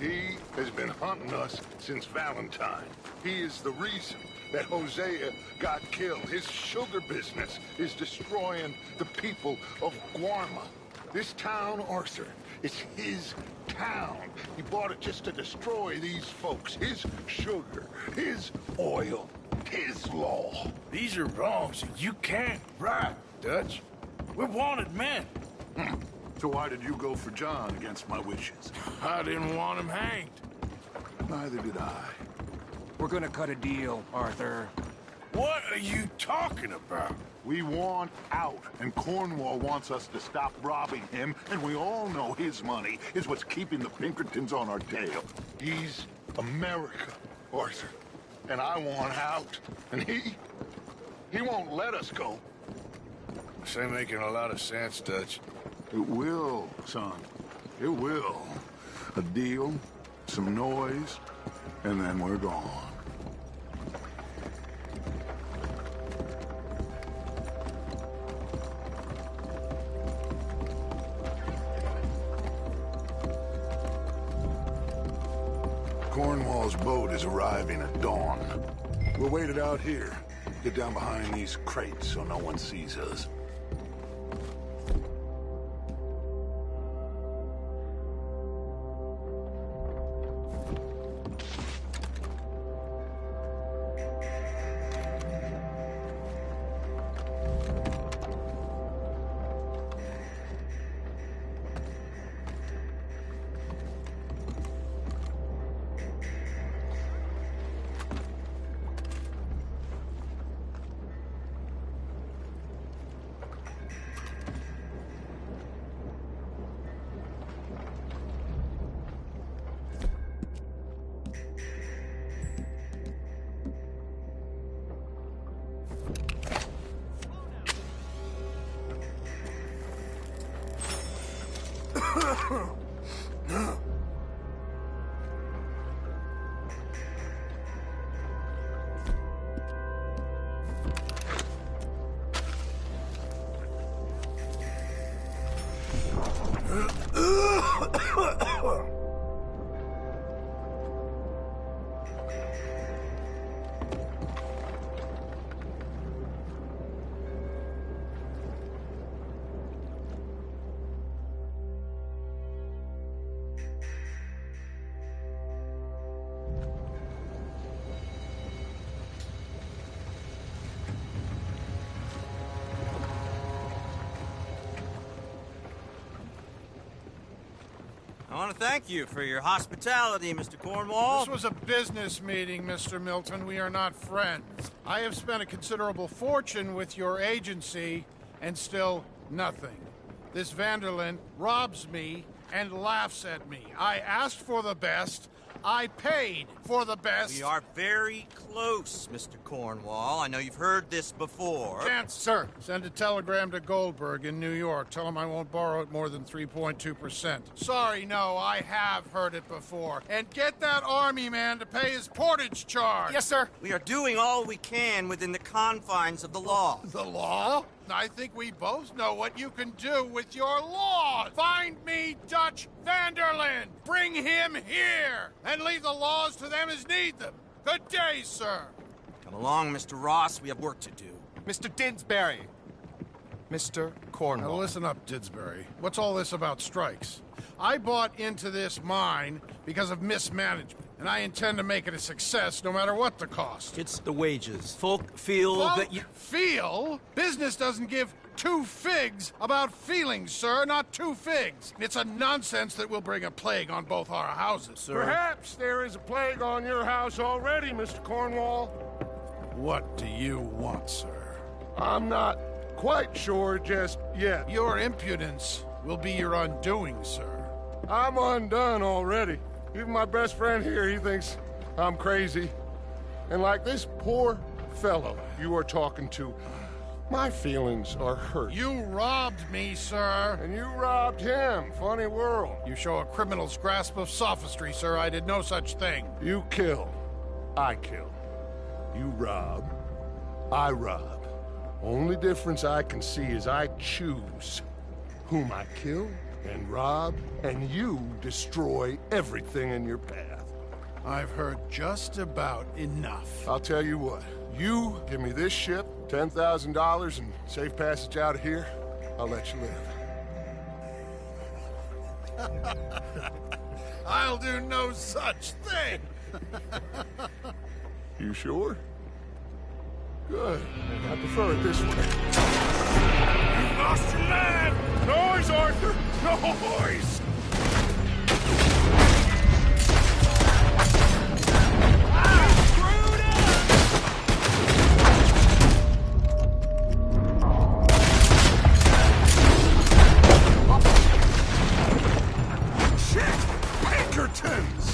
He has been hunting us since Valentine. He is the reason that Hosea got killed. His sugar business is destroying the people of Guarma. This town, Arthur, it's his town. He bought it just to destroy these folks. His sugar, his oil, his law. These are wrongs that you can't right, Dutch. We're wanted men. So why did you go for John against my wishes? I didn't want him hanged. Neither did I. We're gonna cut a deal, Arthur. What are you talking about? We want out, and Cornwall wants us to stop robbing him, and we all know his money is what's keeping the Pinkertons on our tail. He's America, Arthur, and I want out, and he won't let us go. This ain't making a lot of sense, Dutch. It will, son. It will. A deal, some noise, and then we're gone. Cornwall's boat is arriving at dawn. We'll wait it out here. Get down behind these crates so no one sees us. I want to thank you for your hospitality, Mr. Cornwall. This was a business meeting, Mr. Milton. We are not friends. I have spent a considerable fortune with your agency, and still nothing. This Vanderlyn robs me and laughs at me. I asked for the best. I paid for the best. We are very close, Mr. Cornwall. I know you've heard this before. Chance, sir. Send a telegram to Goldberg in New York. Tell him I won't borrow it more than 3.2%. Sorry, no, I have heard it before. And get that army man to pay his portage charge. Yes, sir. We are doing all we can within the confines of the law. The law? I think we both know what you can do with your law. Find me Dutch Vanderlyn. Bring him here. And leave the laws to them as need them. Good day, sir. Come along, Mr. Ross. We have work to do. Mr. Didsbury. Mr. Cornwall. Now listen up, Didsbury. What's all this about strikes? I bought into this mine because of mismanagement, and I intend to make it a success no matter what the cost. It's the wages. Folk feel that you... Feel? Business doesn't give two figs about feelings, sir, not two figs. It's a nonsense that will bring a plague on both our houses, sir. Perhaps there is a plague on your house already, Mr. Cornwall. What do you want, sir? I'm not quite sure just yet. Your impudence will be your undoing, sir. I'm undone already. Even my best friend here, he thinks I'm crazy. And like this poor fellow you are talking to, my feelings are hurt. You robbed me, sir. And you robbed him. Funny world. You show a criminal's grasp of sophistry, sir. I did no such thing. You kill. I kill. You rob. I rob. Only difference I can see is I choose whom I kill and rob, and you destroy everything in your path. I've heard just about enough. I'll tell you what, you give me this ship, $10,000 and safe passage out of here, I'll let you live. I'll do no such thing! You sure? Good. I prefer it this way. You lost your man! Noise, Arthur! Noise! Pinkertons!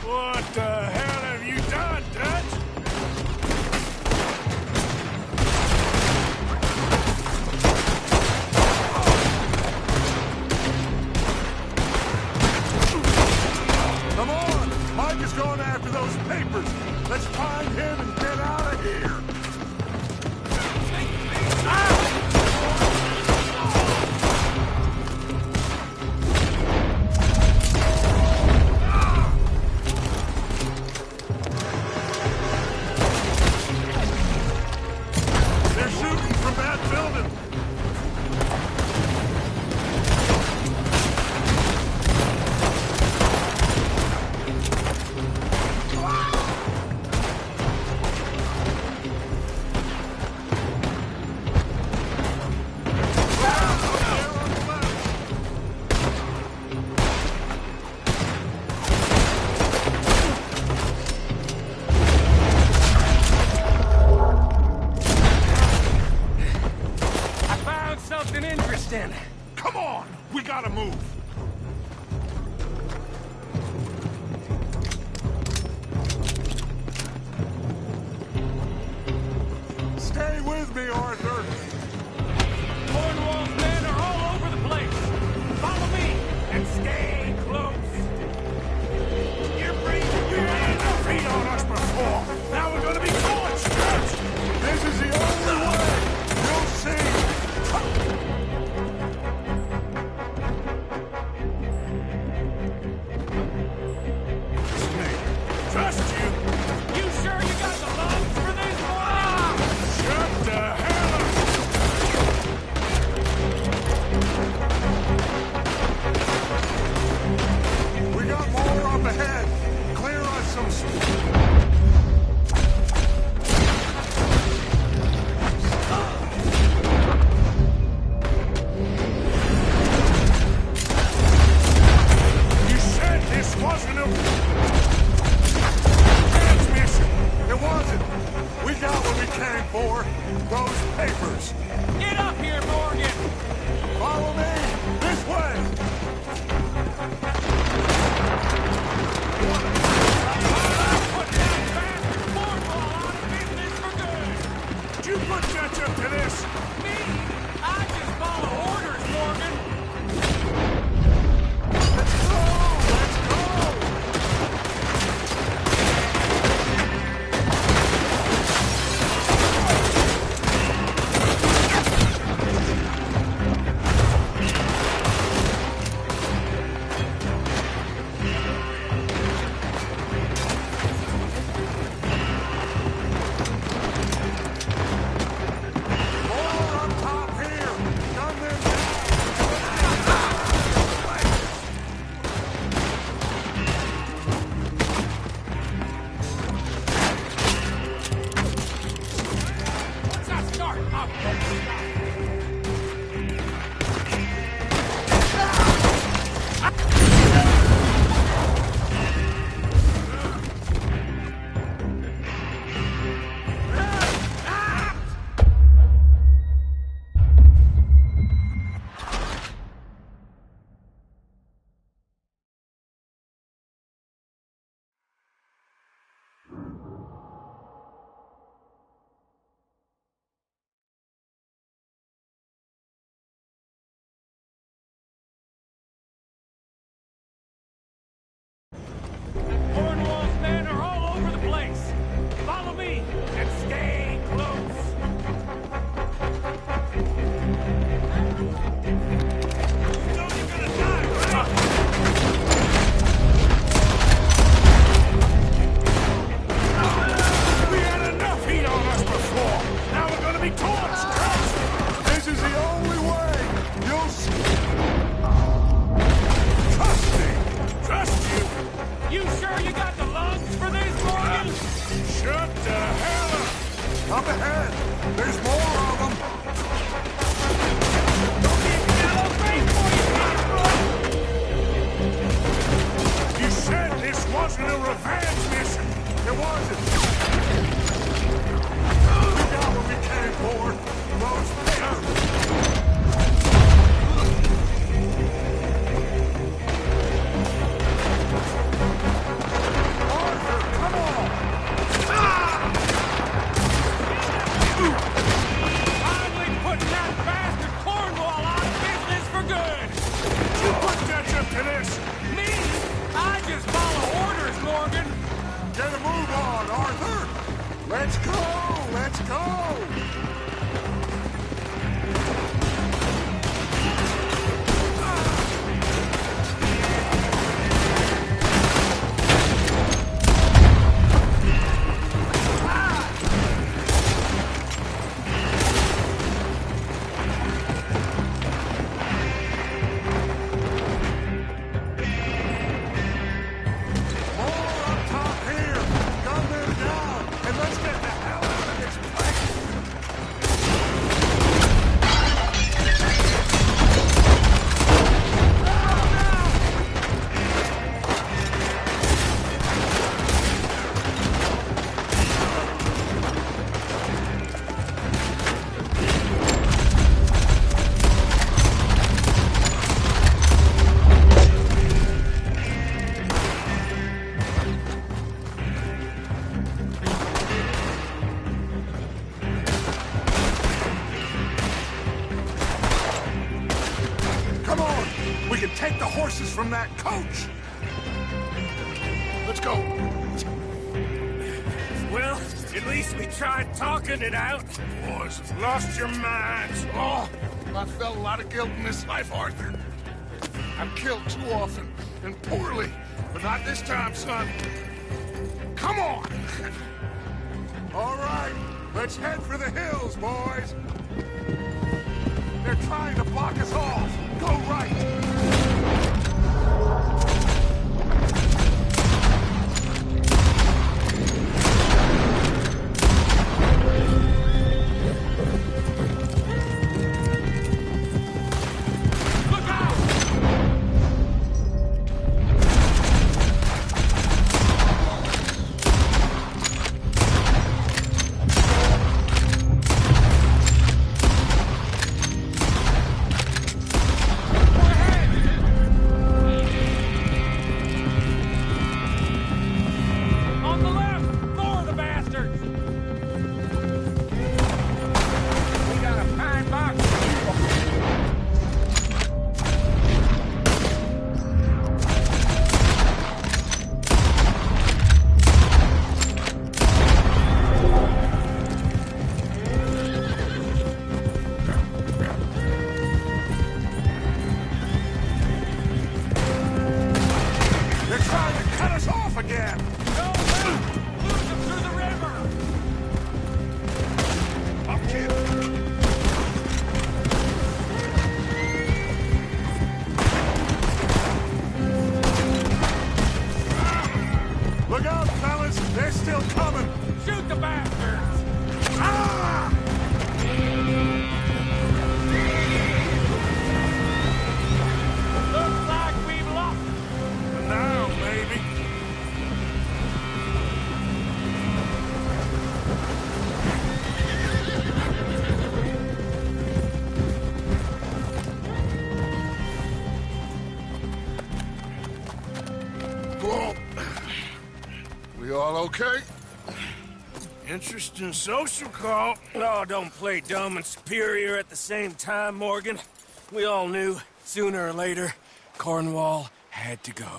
What the hell have you done, Dutch? Come on! Mike is going after those papers. Let's find him and get out of here. They're shooting from that building. I found something interesting. Come on! We gotta move! Stay with me, Arthur. Cornwall's men are all over the place. Follow me and stay close. You're breathing your hands and feet on us before! Now we're gonna be caught, Dutch! This is the only way. You'll see. Trust you! You sure you got the lungs for this one? Shut the hell up! We got more up ahead. Clear us some You said this wasn't a transmission! It wasn't. We got what we came for. Those papers. Get up here, Morgan. Follow me. This way. Put that bastard Cornwall out of business for good. Did you put Dutch up to this? Me? I just follow orders, Morgan. Let's go. Let's go. Up ahead! There's more of them! You said this wasn't a revenge mission! It wasn't! We got what we came for! Those papers! Arthur, come on! Finally putting that bastard Cornwall out of business for good! You put ketchup to this! Me? I just follow orders, Morgan! Get a move on, Arthur! Let's go! Let's go! Come on! We can take the horses from that coach! Let's go! Well, at least we tried talking it out. Boys have lost your minds. Oh, I've felt a lot of guilt in this life, Arthur. I've killed too often and poorly, but not this time, son. Come on! All right, let's head for the hills, boys. They're trying to block us off. Go right. On the left, more of the bastards! We got a pine box. They're trying to cut us off again. Go left! Lose them through the river! Up, kid. Look out, fellas. They're still coming. Shoot the bastards! Ah! Looks like we've lost. Now, maybe. Well, we all okay? Interesting social call. Oh, don't play dumb and superior at the same time, Morgan. We all knew, sooner or later, Cornwall had to go.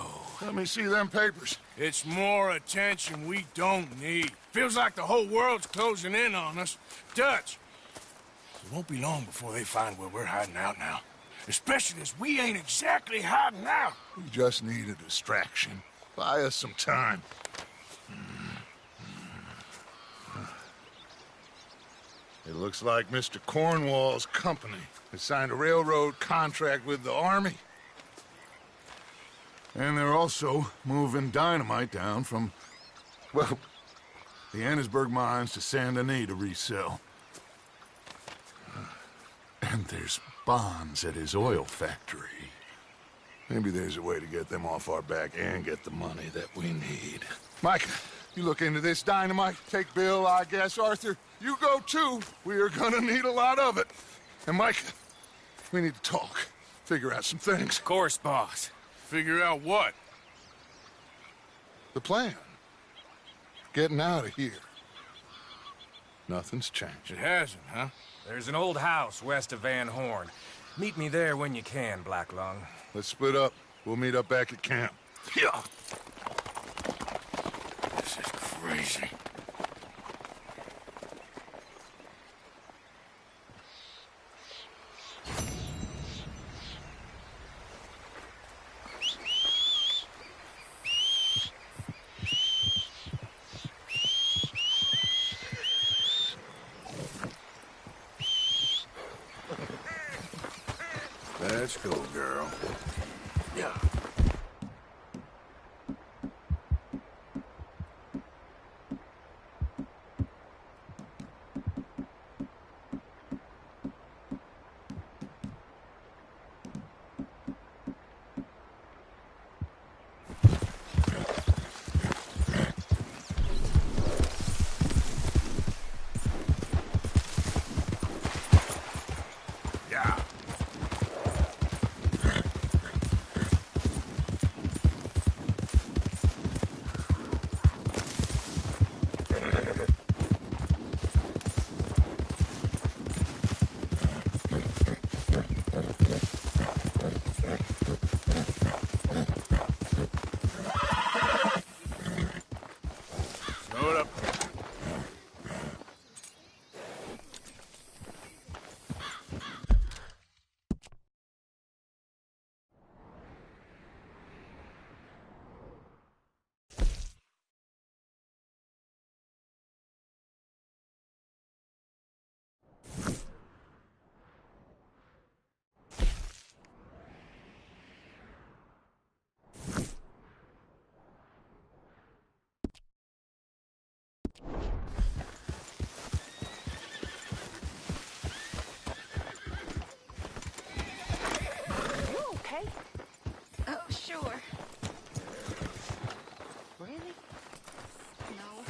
Let me see them papers. It's more attention we don't need. Feels like the whole world's closing in on us. Dutch, it won't be long before they find where we're hiding out now. Especially as we ain't exactly hiding out. We just need a distraction. Buy us some time. It looks like Mr. Cornwall's company has signed a railroad contract with the Army. And they're also moving dynamite down from, well, the Annesburg mines to Saint Denis to resell. And there's bonds at his oil factory. Maybe there's a way to get them off our back and get the money that we need. Mike, you look into this dynamite. Take Bill, I guess. Arthur, you go too. We are gonna need a lot of it. And Mike, we need to talk. Figure out some things. Of course, boss. Figure out what? The plan. Getting out of here. Nothing's changed. It hasn't, huh? There's an old house west of Van Horn. Meet me there when you can, Black Lung. Let's split up. We'll meet up back at camp. Yeah. This is crazy. Let's go, girl. Yeah. Okay. Oh, sure. Really? No.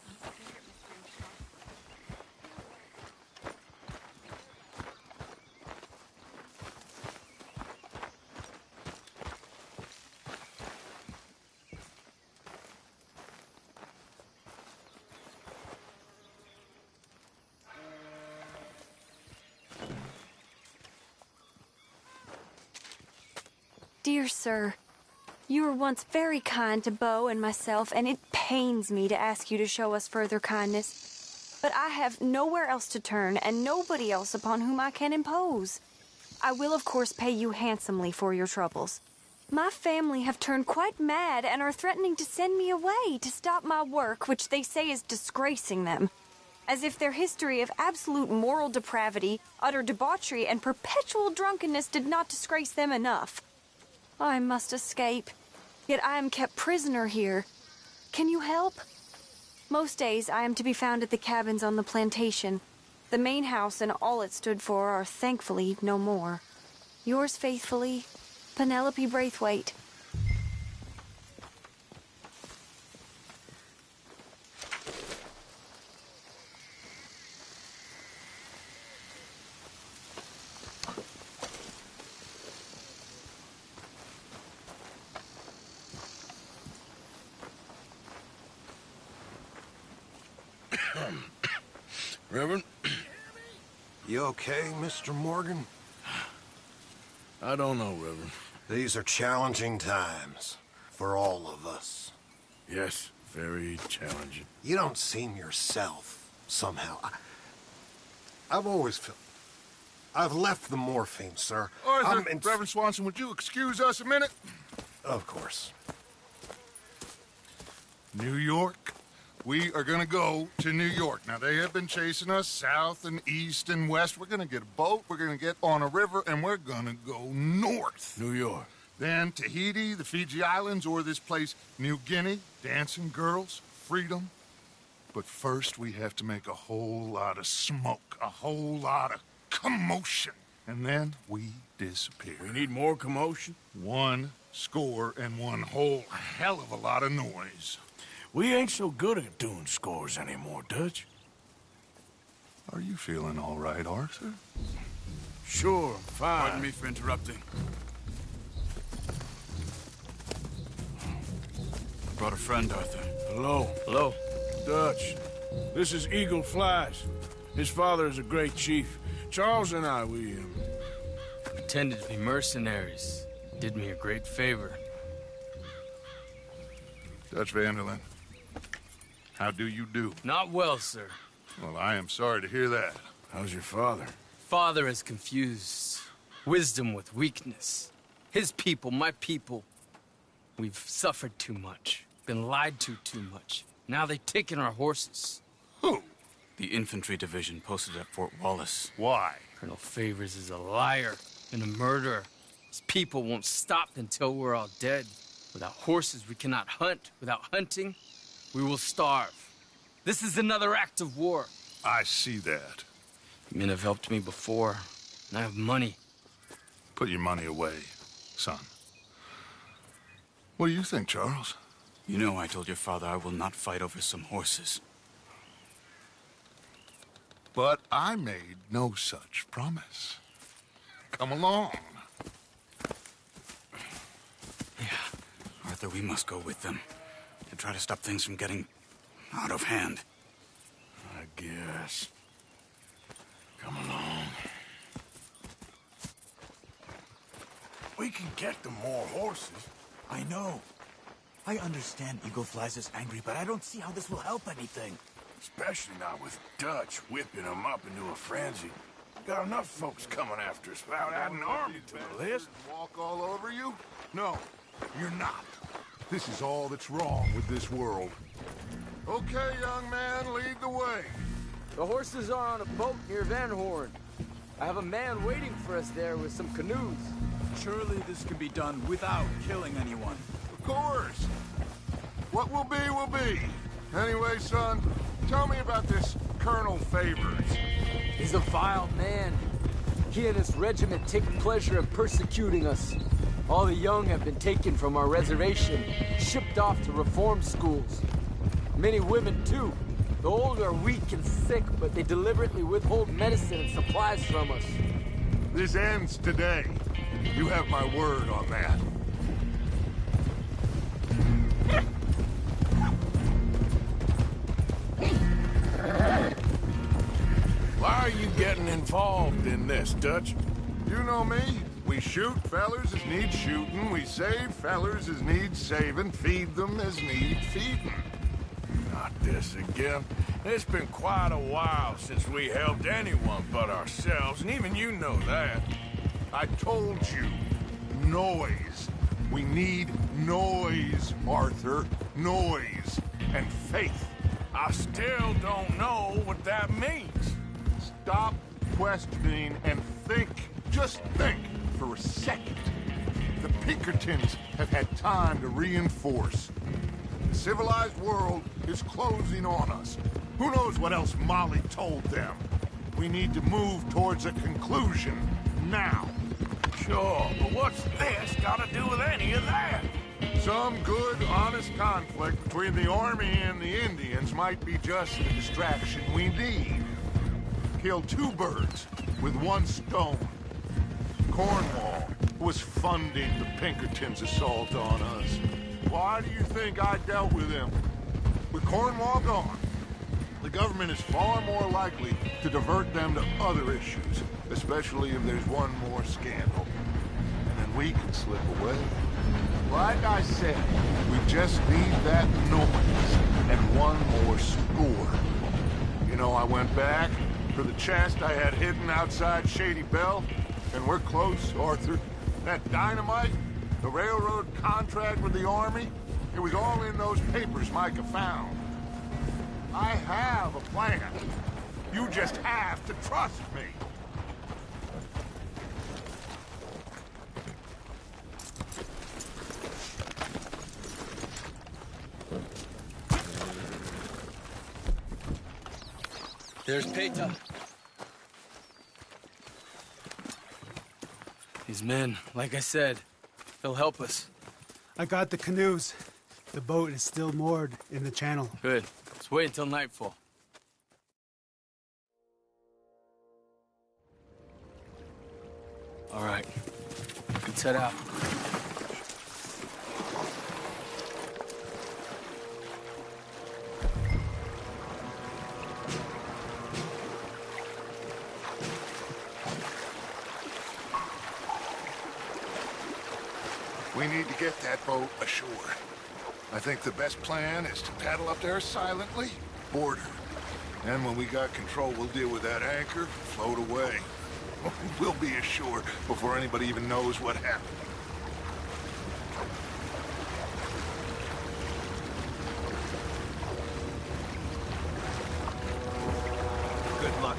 I'm scared, Mr. Armstrong. Dear sir, you were once very kind to Beau and myself, and it pains me to ask you to show us further kindness. But I have nowhere else to turn, and nobody else upon whom I can impose. I will, of course, pay you handsomely for your troubles. My family have turned quite mad and are threatening to send me away to stop my work, which they say is disgracing them. As if their history of absolute moral depravity, utter debauchery, and perpetual drunkenness did not disgrace them enough. I must escape, yet I am kept prisoner here. Can you help? Most days I am to be found at the cabins on the plantation. The main house and all it stood for are thankfully no more. Yours faithfully, Penelope Braithwaite. Reverend? You okay, Mr. Morgan? I don't know, Reverend. These are challenging times for all of us. Yes, very challenging. You don't seem yourself, somehow. I've always felt... I've left the morphine, sir. Arthur, Reverend Swanson, would you excuse us a minute? Of course. New York. We are gonna go to New York. Now, they have been chasing us south and east and west. We're gonna get a boat, we're gonna get on a river, and we're gonna go north. New York. Then Tahiti, the Fiji Islands, or this place, New Guinea, dancing girls, freedom. But first, we have to make a whole lot of smoke, a whole lot of commotion. And then we disappear. We need more commotion? 1 score and 1 whole hell of a lot of noise. We ain't so good at doing scores anymore, Dutch. Are you feeling all right, Arthur? Sure, fine. Pardon me for interrupting. I brought a friend, Arthur. Hello. Hello. Dutch. This is Eagle Flies. His father is a great chief. Charles and I, we Pretended to be mercenaries. Did me a great favor. Dutch Vanderlyn, how do you do? Not well, sir. Well, I am sorry to hear that. How's your father? Father has confused wisdom with weakness. His people, my people. We've suffered too much. Been lied to too much. Now they've taken our horses. Who? The infantry division posted at Fort Wallace. Why? Colonel Favors is a liar and a murderer. His people won't stop until we're all dead. Without horses, we cannot hunt. Without hunting, we will starve. This is another act of war. I see that. Men have helped me before, and I have money. Put your money away, son. What do you think, Charles? You know I told your father I will not fight over some horses. But I made no such promise. Come along. Yeah. Arthur, we must go with them to try to stop things from getting out of hand. I guess. Come along. We can get them more horses. I know. I understand Eagle Flies is angry, but I don't see how this will help anything. Especially not with Dutch whipping them up into a frenzy. Got enough folks coming after us without adding an army to the list. Walk all over you? No, you're not. This is all that's wrong with this world. Okay, young man, lead the way. The horses are on a boat near Van Horn. I have a man waiting for us there with some canoes. Surely this can be done without killing anyone. Of course. What will be, will be. Anyway, son, tell me about this Colonel Favors. He's a vile man. He and his regiment take pleasure in persecuting us. All the young have been taken from our reservation, shipped off to reform schools. Many women, too. The old are weak and sick, but they deliberately withhold medicine and supplies from us. This ends today. You have my word on that. Why are you getting involved in this, Dutch? You know me. We shoot fellers as need shooting. We save fellers as need saving. Feed them as need feeding. Not this again. It's been quite a while since we helped anyone but ourselves, and even you know that. I told you. Noise. We need noise, Arthur. Noise. And faith. I still don't know what that means. Stop questioning and think. Just think for a second. The Pinkertons have had time to reinforce. The civilized world is closing on us. Who knows what else Molly told them? We need to move towards a conclusion now. Sure, but what's this got to do with any of that? Some good, honest conflict between the Army and the Indians might be just the distraction we need. Kill 2 birds with 1 stone. Cornwall was funding the Pinkertons' assault on us. Why do you think I dealt with him? With Cornwall gone, the government is far more likely to divert them to other issues, especially if there's one more scandal. And then we can slip away. Like I said, we just need that noise and 1 more score. You know, I went back for the chest I had hidden outside Shady Bell, and we're close, Arthur. That dynamite, the railroad contract with the Army, it was all in those papers Micah found. I have a plan. You just have to trust me. There's Peta. These men, like I said, they'll help us. I got the canoes. The boat is still moored in the channel. Good. Let's wait until nightfall. All right. Let's head out. We need to get that boat ashore. I think the best plan is to paddle up there silently, board her. And when we got control, we'll deal with that anchor, float away. We'll be ashore before anybody even knows what happened. Good luck.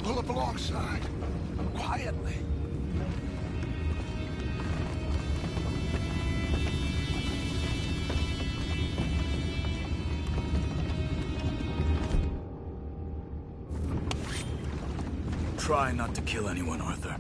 Pull up alongside, quietly. Try not to kill anyone, Arthur.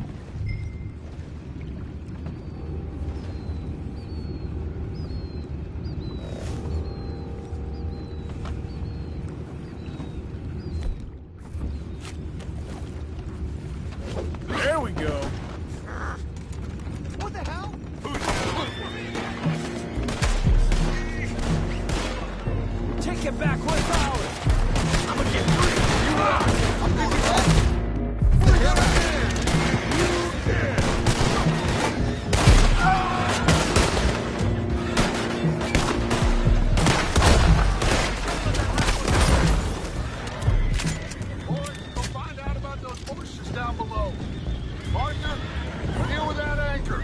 There we go. What the hell? Take it back, what's ours? I'm gonna get free. You are. I'm busy, man. Boys, go find out about those horses down below. Arthur, deal with that anchor.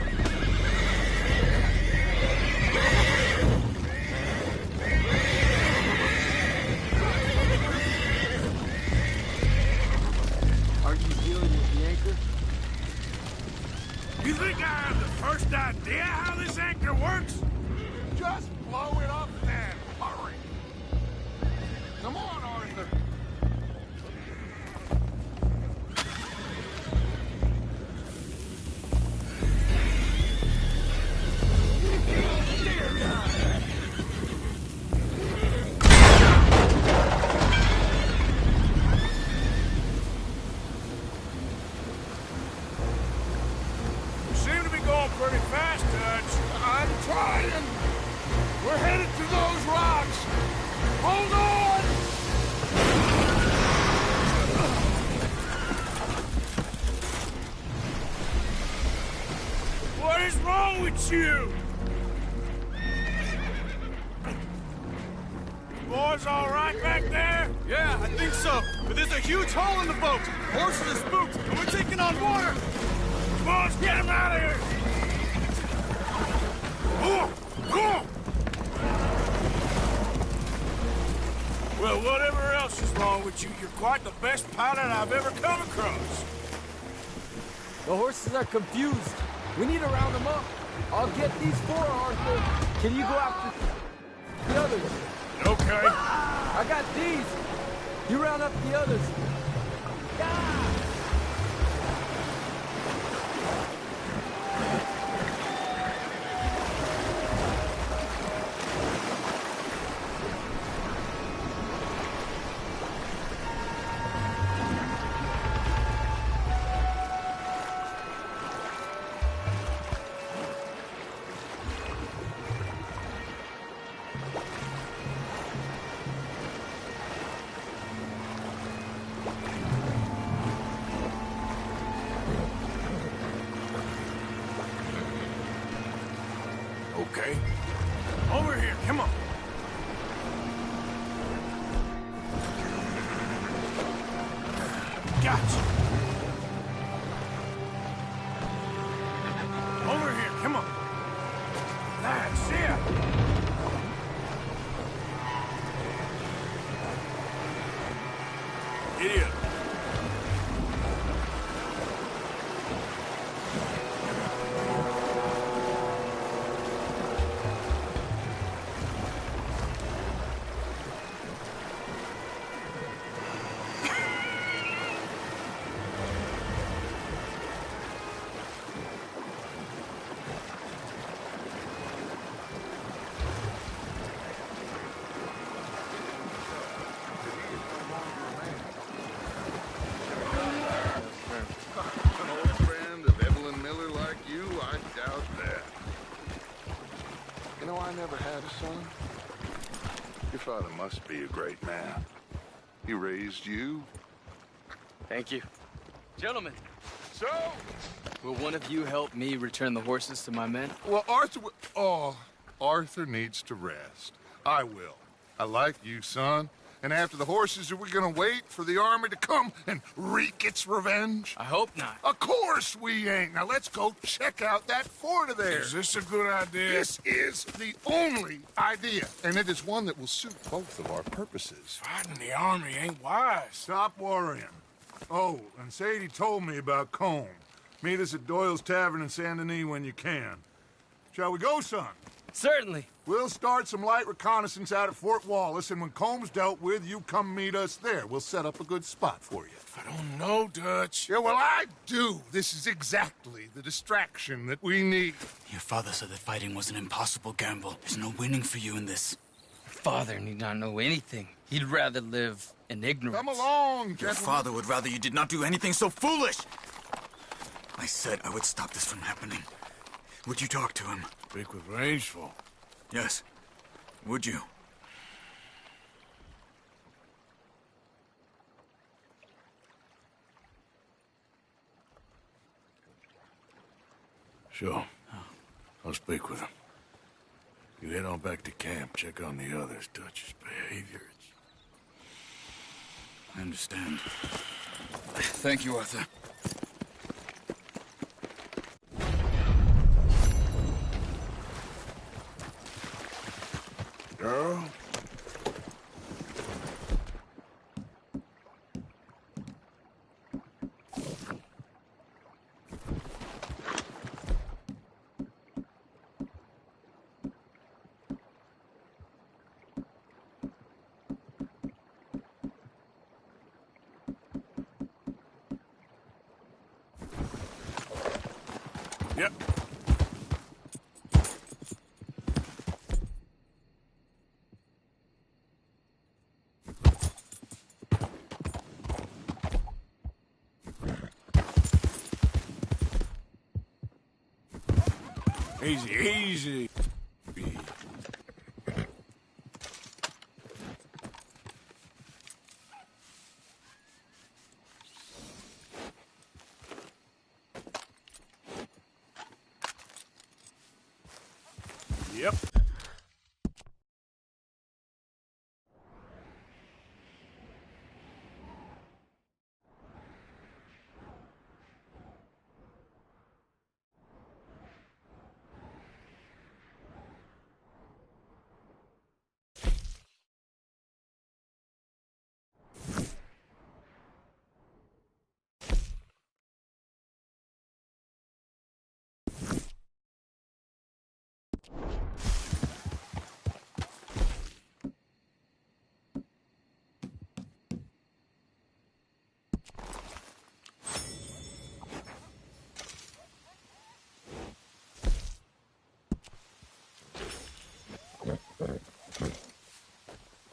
Aren't you dealing with the anchor? You think I have the first idea how this anchor works? Just blow it up then. Hurry. Come on, Arthur. You seem to be going pretty fast, Dutch. I'm trying. We're headed to those rocks. Hold on. What is wrong with you? Boys all right back there? Yeah, I think so. But there's a huge hole in the boat. Horses are spooked, and we're taking on water. Come on, let's get him out of here! Well, whatever else is wrong with you, you're quite the best pilot I've ever come across. The horses are confused. We need to round them up. I'll get these four, Arthur. Can you go after the others? Okay. I got these. You round up the others. Okay. Over here, come on. Gotcha. Over here, come on. That's it. know, I never had a son. Your father must be a great man. He raised you. Thank you. Gentlemen, So? will one of you help me return the horses to my men? Well, Arthur needs to rest. I will. I like you, son. And after the horses, are we gonna wait for the army to come and wreak its revenge? I hope not. Of course we ain't. Now let's go check out that fort of theirs. Is this a good idea? This is the only idea, and it is one that will suit both of our purposes. Fighting the army ain't wise. Stop worrying. Oh, and Sadie told me about Combe. Meet us at Doyle's Tavern in Saint Denis when you can. Shall we go, son? Certainly. We'll start some light reconnaissance out at Fort Wallace, and when Comb's dealt with, you come meet us there. We'll set up a good spot for you. I don't know, Dutch. Yeah, well, I do. This is exactly the distraction that we need. Your father said that fighting was an impossible gamble. There's no winning for you in this. Father need not know anything. He'd rather live in ignorance. Come along, Your gentlemen. father would rather you did not do anything so foolish. I said I would stop this from happening. Would you talk to him? Speak with Rangeful. Yes. Would you? Sure. I'll speak with him. You head on back to camp, check on the others. Dutch's behavior. I understand. Thank you, Arthur. Girl? Yep. Easy, easy. Yep.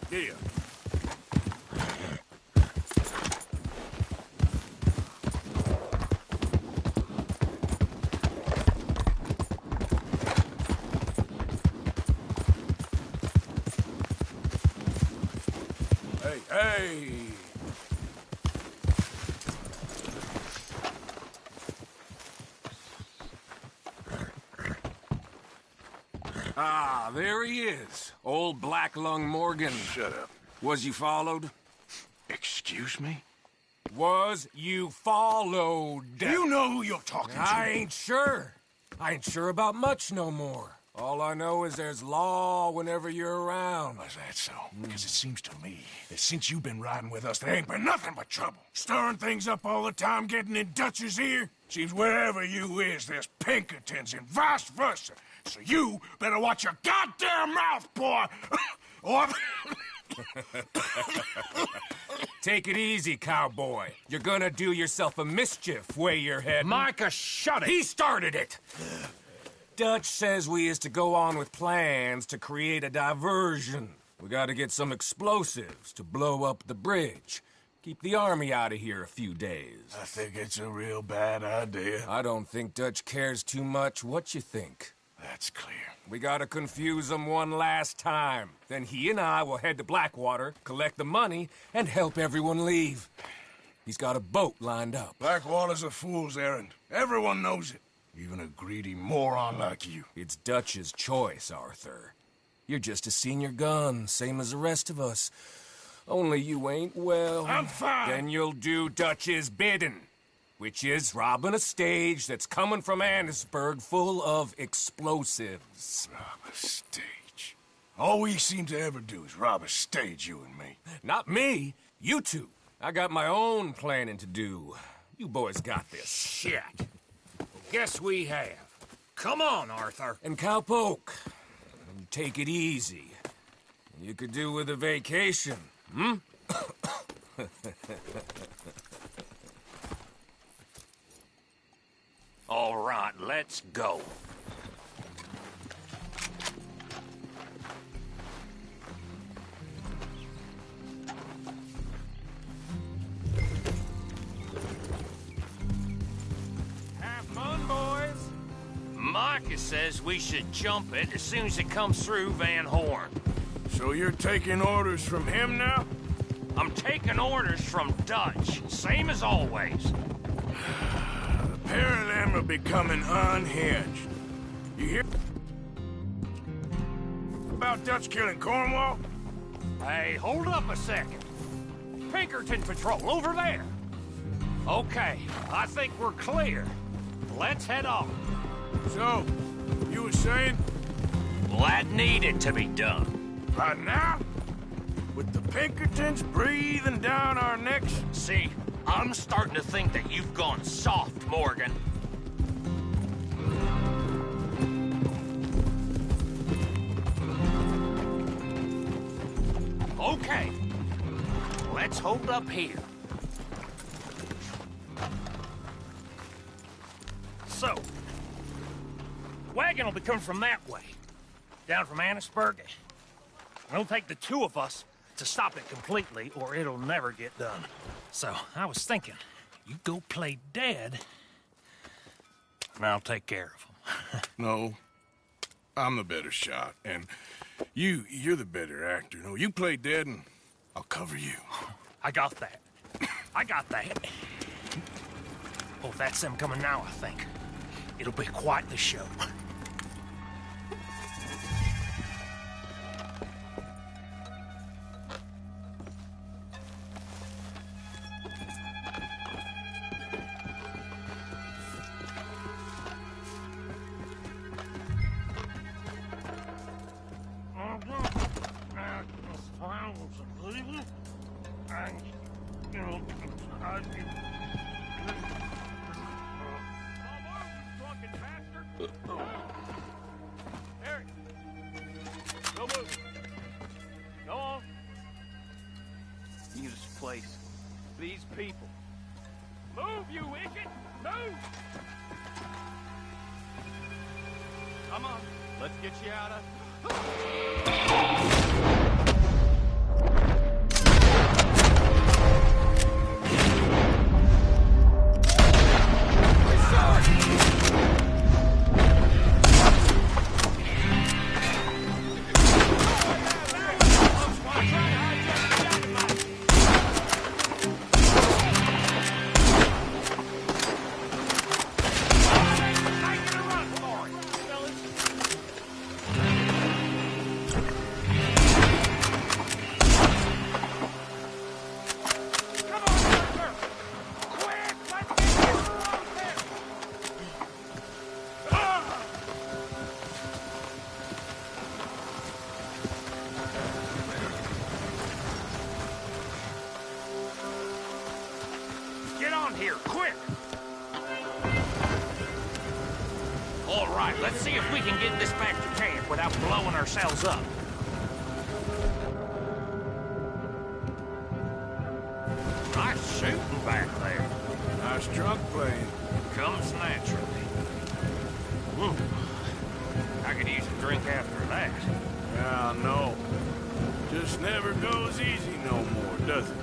Yeah. Hey, hey! Ah, there he is. Old Black Lung Morgan. Shut up. Was you followed? Excuse me? Was you followed? You know who you're talking to. I ain't sure. I ain't sure about much no more. All I know is there's law whenever you're around. Is that so? Because it seems to me that since you've been riding with us, there ain't been nothing but trouble. Stirring things up all the time, getting in Dutch's ear. Seems wherever you is, there's Pinkertons and vice versa. So you better watch your goddamn mouth, boy! Or... Take it easy, cowboy. You're gonna do yourself a mischief way you're heading. Micah, shut it! He started it! Dutch says we is to go on with plans to create a diversion. We gotta get some explosives to blow up the bridge. Keep the army out of here a few days. I think it's a real bad idea. I don't think Dutch cares too much what you think. That's clear. We gotta confuse him one last time. Then he and I will head to Blackwater, collect the money, and help everyone leave. He's got a boat lined up. Blackwater's a fool's errand. Everyone knows it. Even a greedy moron like you. It's Dutch's choice, Arthur. You're just a senior gun, same as the rest of us. Only you ain't well. I'm fine. Then you'll do Dutch's bidding, which is robbing a stage that's coming from Annesburg full of explosives. Rob a stage. All we seem to ever do is rob a stage, you and me. Not me, you two. I got my own planning to do. You boys got this. Shit. Well, guess we have. Come on, Arthur. And Cowpoke, take it easy. You could do with a vacation, hmm? All right, let's go. Have fun, boys. Micah says we should jump it as soon as it comes through Van Horn. So you're taking orders from him now? I'm taking orders from Dutch, same as always. The pair of them are becoming unhinged. You hear about Dutch killing Cornwall? Hey, hold up a second. Pinkerton Patrol, over there. Okay, I think we're clear. Let's head on. So, you were saying? Well, that needed to be done. Right now? With the Pinkertons breathing down our necks? See, I'm starting to think that you've gone soft, Morgan. Okay, let's hold up here. So, wagon will be coming from that way, down from Annesburg. It'll take the two of us to stop it completely, or it'll never get done. So, I was thinking, you go play dead, and I'll take care of them. No, I'm the better shot, and you're the better actor. No, you play dead, and I'll cover you. I got that. I got that. Oh, that's them coming now, I think. It'll be quite the show. Place. These people. Move, you idiot! Move! Come on, let's get you out of... Here, quick! All right, let's see if we can get this back to camp without blowing ourselves up. Nice shooting back there. Nice drunk playing. Comes naturally. I could use a drink after that. Yeah, no. Just never goes easy no more, does it?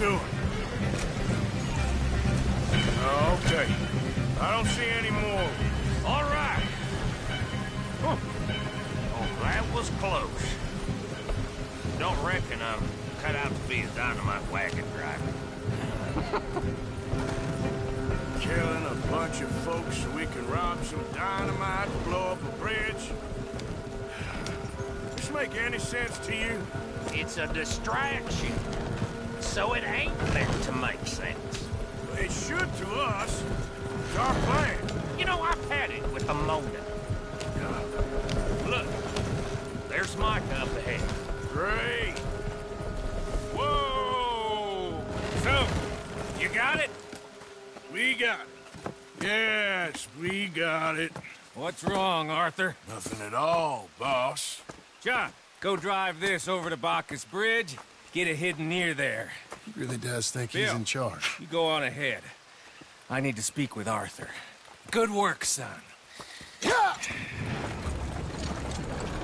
doing? Okay. I don't see any more. All right. Oh, that was close. Don't reckon I'm cut out to be a dynamite wagon driver. Killing a bunch of folks so we can rob some dynamite to blow up a bridge? Does this make any sense to you? It's a distraction, so it ain't meant to make sense. It should to us. It's our plan. You know, I've had it with the Mona. Look, there's Micah up ahead. Great. Whoa! So, you got it? We got it. Yes, we got it. What's wrong, Arthur? Nothing at all, boss. John, go drive this over to Bacchus Bridge. Get it hidden near there. He really does think Bill, he's in charge. You go on ahead. I need to speak with Arthur. Good work, son.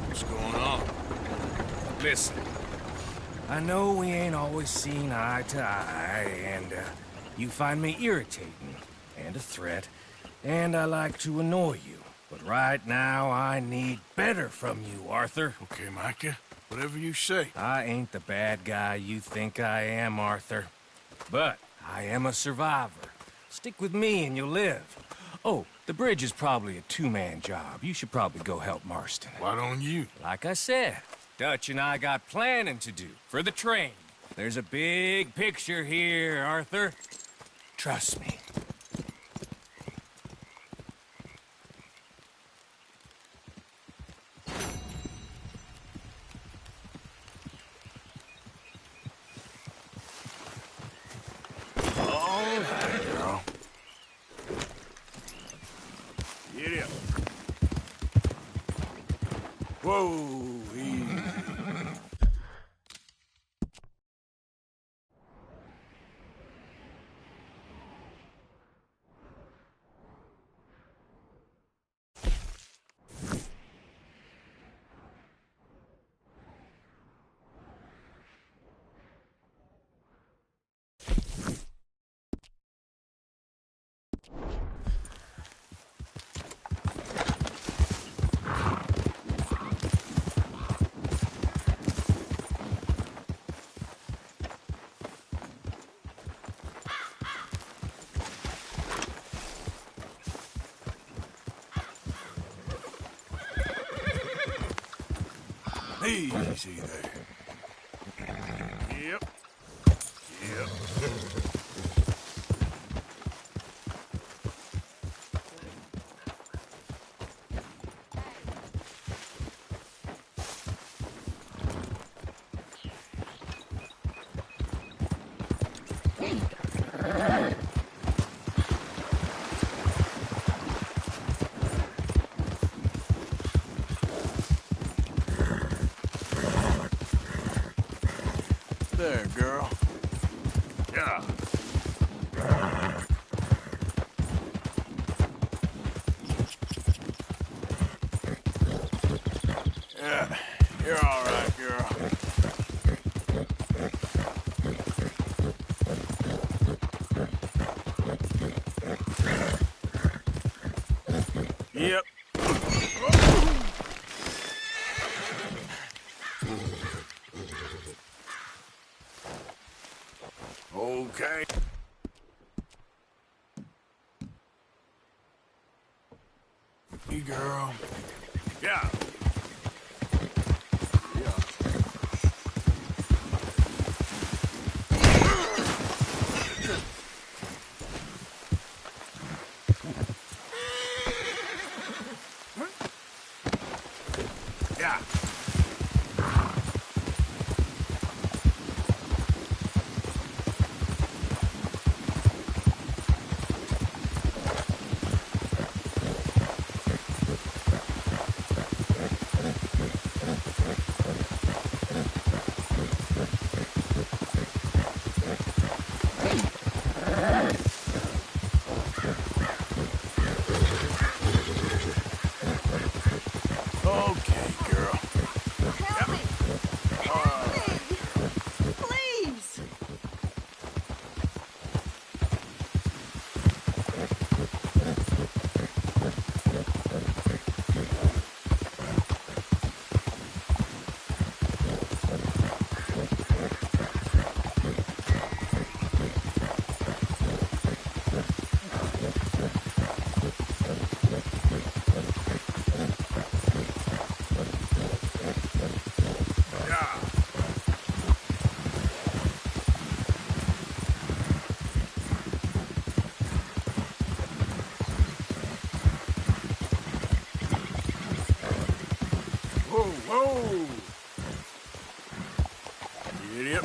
What's going on? Listen, I know we ain't always seen eye to eye, and you find me irritating and a threat, and I like to annoy you. But right now, I need better from you, Arthur. Okay, Micah. Whatever you say. I ain't the bad guy you think I am, Arthur. But I am a survivor. Stick with me and you'll live. Oh, the bridge is probably a two-man job. You should probably go help Marston. Why don't you? Like I said, Dutch and I got planning to do for the train. There's a big picture here, Arthur. Trust me. Whoa, easy. Easy there. Yep. Yep. There, girl. Yeah. Yeah, you're all right, girl. Yep. Okay. Hey, girl. Yeah. Yeah. Idiot.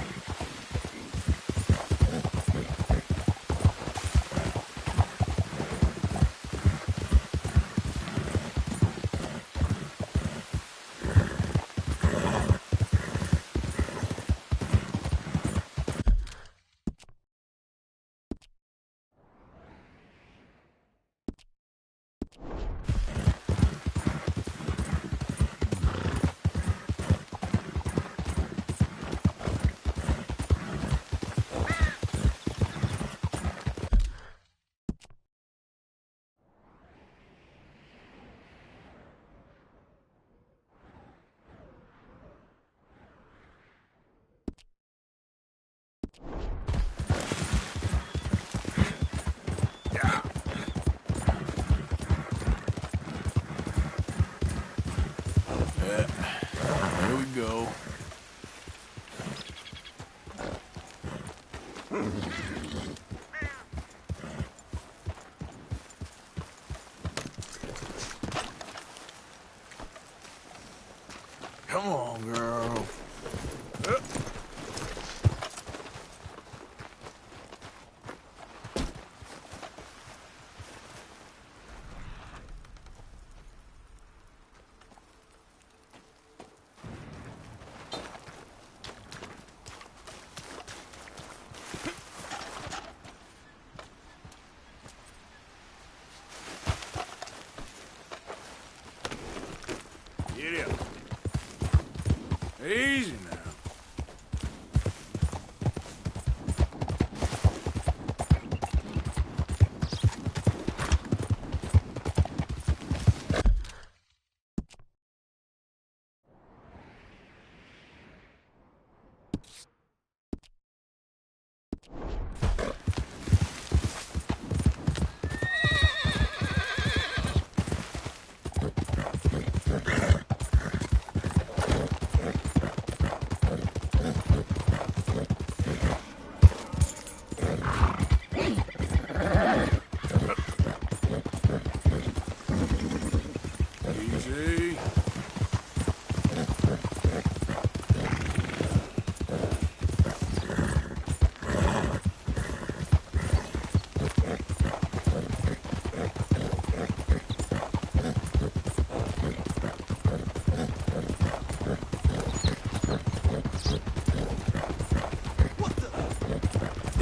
Here we go. Come on, girl. Get up. Easy now. Easy.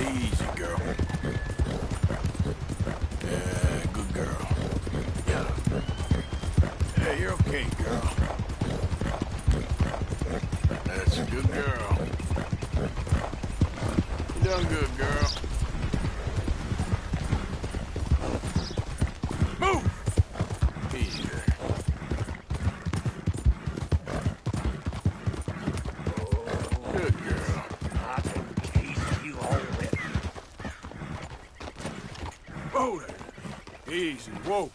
Easy, girl. Yeah, good girl. Yeah. Hey, you're okay, girl. That's a good girl. You done good, girl. Move! Easy there. Good girl. I can chase you all wet. Whoa there. Easy, whoa.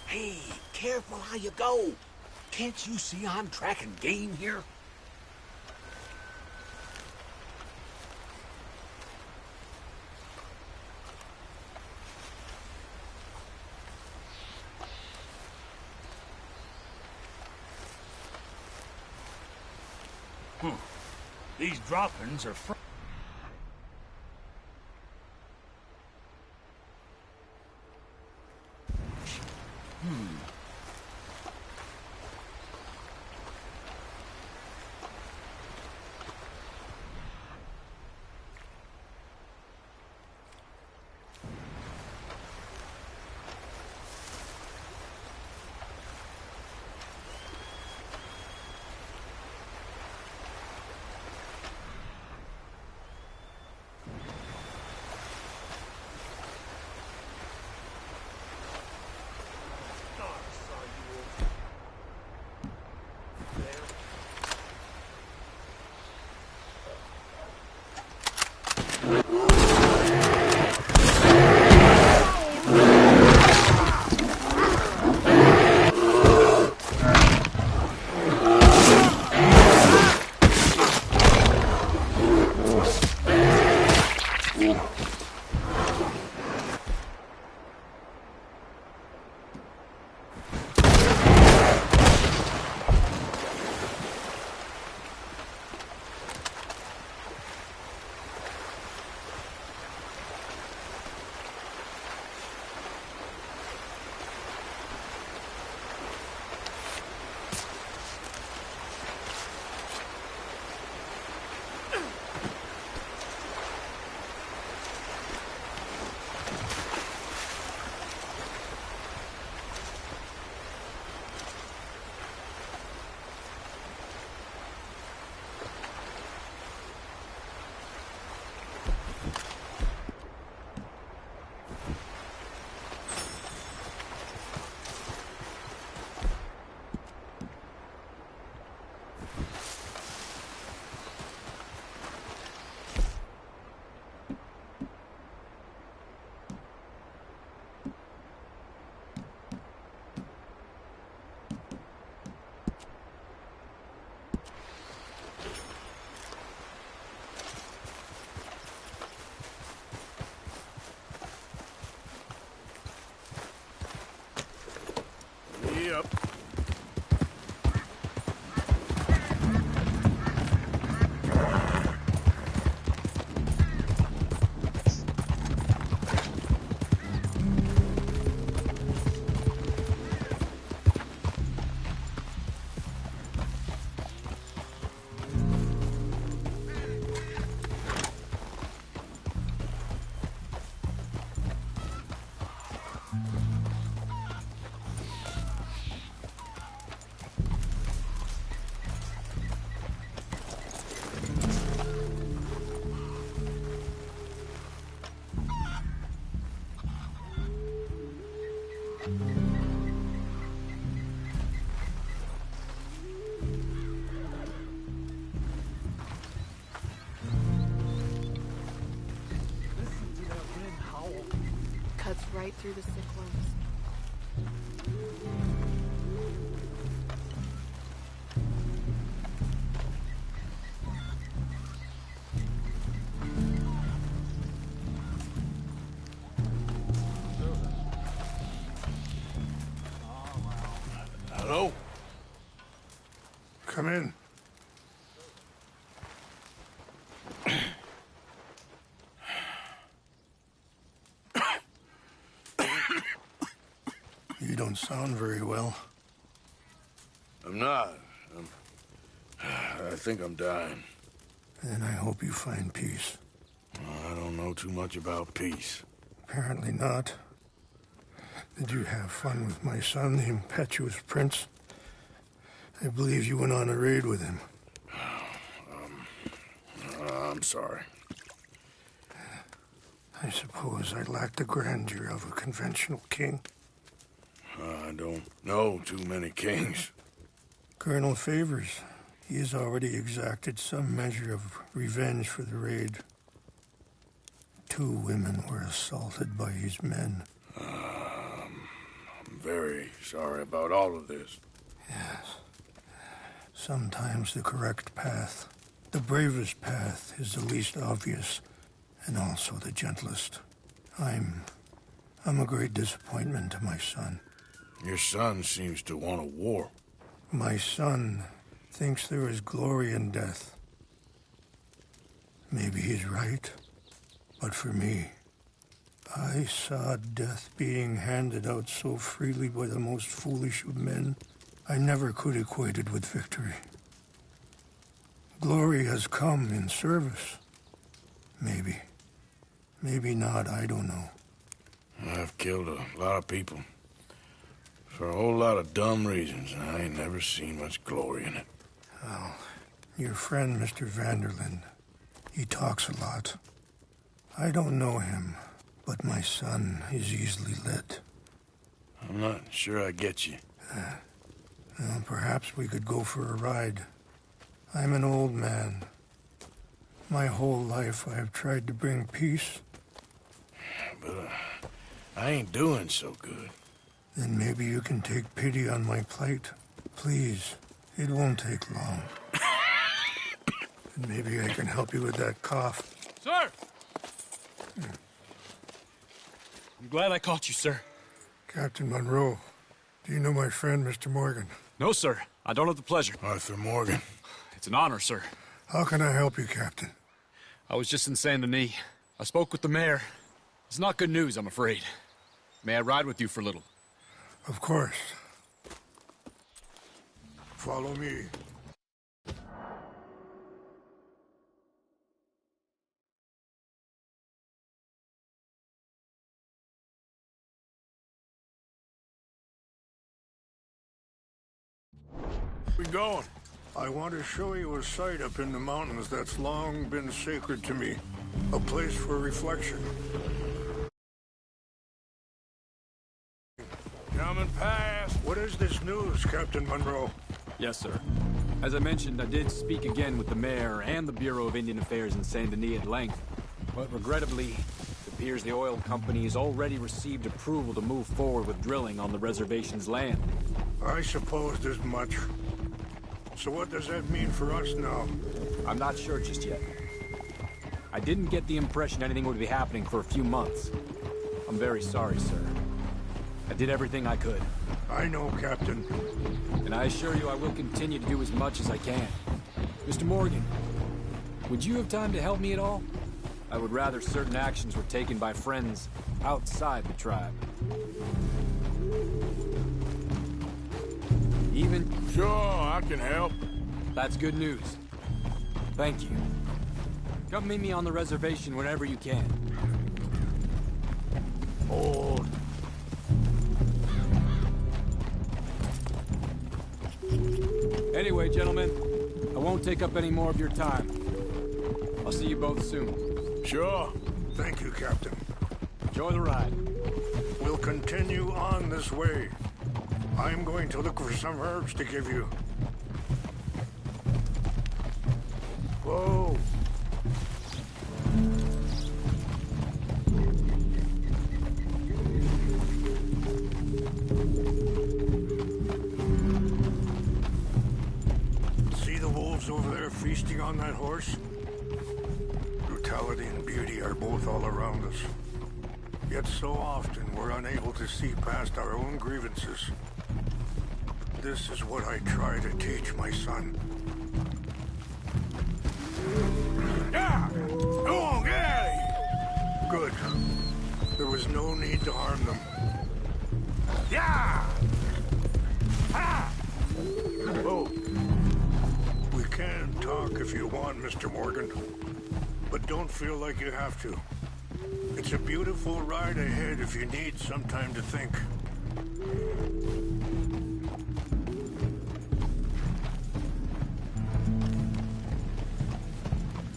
Hey, careful how you go. Can't you see I'm tracking game here? These droppings are from... me up. Cuts right through the cyclones. Hello? Come in. You don't sound very well. I'm not. I think I'm dying. Then I hope you find peace. I don't know too much about peace. Apparently not. Did you have fun with my son, the impetuous prince? I believe you went on a raid with him. I'm sorry. I suppose I lack the grandeur of a conventional king. I don't know too many kings. Colonel Favors, he has already exacted some measure of revenge for the raid. 2 women were assaulted by his men. I'm very sorry about all of this. Yes. Sometimes the correct path, the bravest path, is the least obvious, and also the gentlest. I'm a great disappointment to my son. Your son seems to want a war. My son thinks there is glory in death. Maybe he's right, but for me, I saw death being handed out so freely by the most foolish of men, I never could equate it with victory. Glory has come in service. Maybe. Maybe not, I don't know. I've killed a lot of people. For a whole lot of dumb reasons, and I ain't never seen much glory in it. Well, your friend, Mr. Vanderlyn, he talks a lot. I don't know him, but my son is easily led. I'm not sure I get you. Well, perhaps we could go for a ride. I'm an old man. My whole life I have tried to bring peace. But I ain't doing so good. Then maybe you can take pity on my plight. Please, it won't take long. And maybe I can help you with that cough. Sir! I'm glad I caught you, sir. Captain Monroe, do you know my friend, Mr. Morgan? No, sir. I don't have the pleasure. Arthur Morgan. It's an honor, sir. How can I help you, Captain? I was just in Saint Denis. I spoke with the mayor. It's not good news, I'm afraid. May I ride with you for a little? Of course. Follow me. We going? I want to show you a site up in the mountains that's long been sacred to me. A place for reflection. Coming past. What is this news, Captain Monroe? Yes, sir. As I mentioned, I did speak again with the mayor and the Bureau of Indian Affairs in Saint Denis at length. But regrettably, it appears the oil company has already received approval to move forward with drilling on the reservation's land. I supposed as much. So what does that mean for us now? I'm not sure just yet. I didn't get the impression anything would be happening for a few months. I'm very sorry, sir. I did everything I could. I know, Captain. And I assure you I will continue to do as much as I can. Mr. Morgan, would you have time to help me at all? I would rather certain actions were taken by friends outside the tribe. Even? Sure, I can help. That's good news. Thank you. Come meet me on the reservation whenever you can. Hold. Anyway, gentlemen, I won't take up any more of your time. I'll see you both soon. Sure. Thank you, Captain. Enjoy the ride. We'll continue on this way. I'm going to look for some herbs to give you. Whoa. See the wolves over there feasting on that horse? Brutality and beauty are both all around us. Yet so often we're unable to see past our own grievances. This is what I try to teach my son. Yeah! Go on, get out of here! Good. There was no need to harm them. Yeah! Ha! Whoa. We can talk if you want, Mr. Morgan. But don't feel like you have to. It's a beautiful ride ahead if you need some time to think.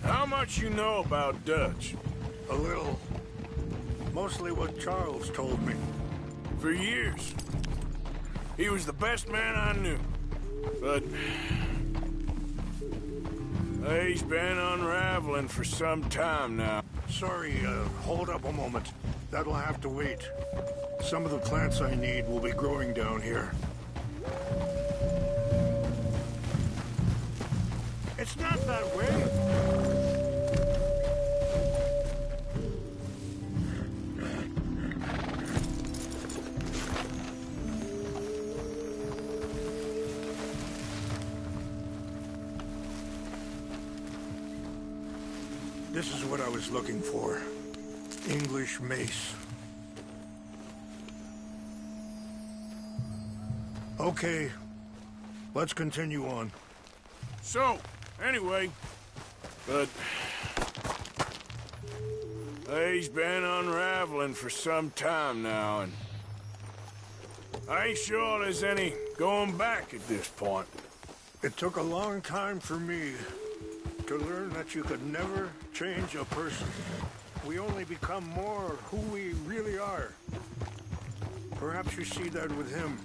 How much you know about Dutch? A little. Mostly what Charles told me. For years. He was the best man I knew. But he's been unraveling for some time now. Sorry, hold up a moment. That'll have to wait. Some of the plants I need will be growing down here. It's not that way. This is what I was looking for. English mace. Okay, let's continue on. So, anyway, but he's been unraveling for some time now, and I ain't sure there's any going back at this point. It took a long time for me to learn that you could never change a person. We only become more who we really are. Perhaps you see that with him.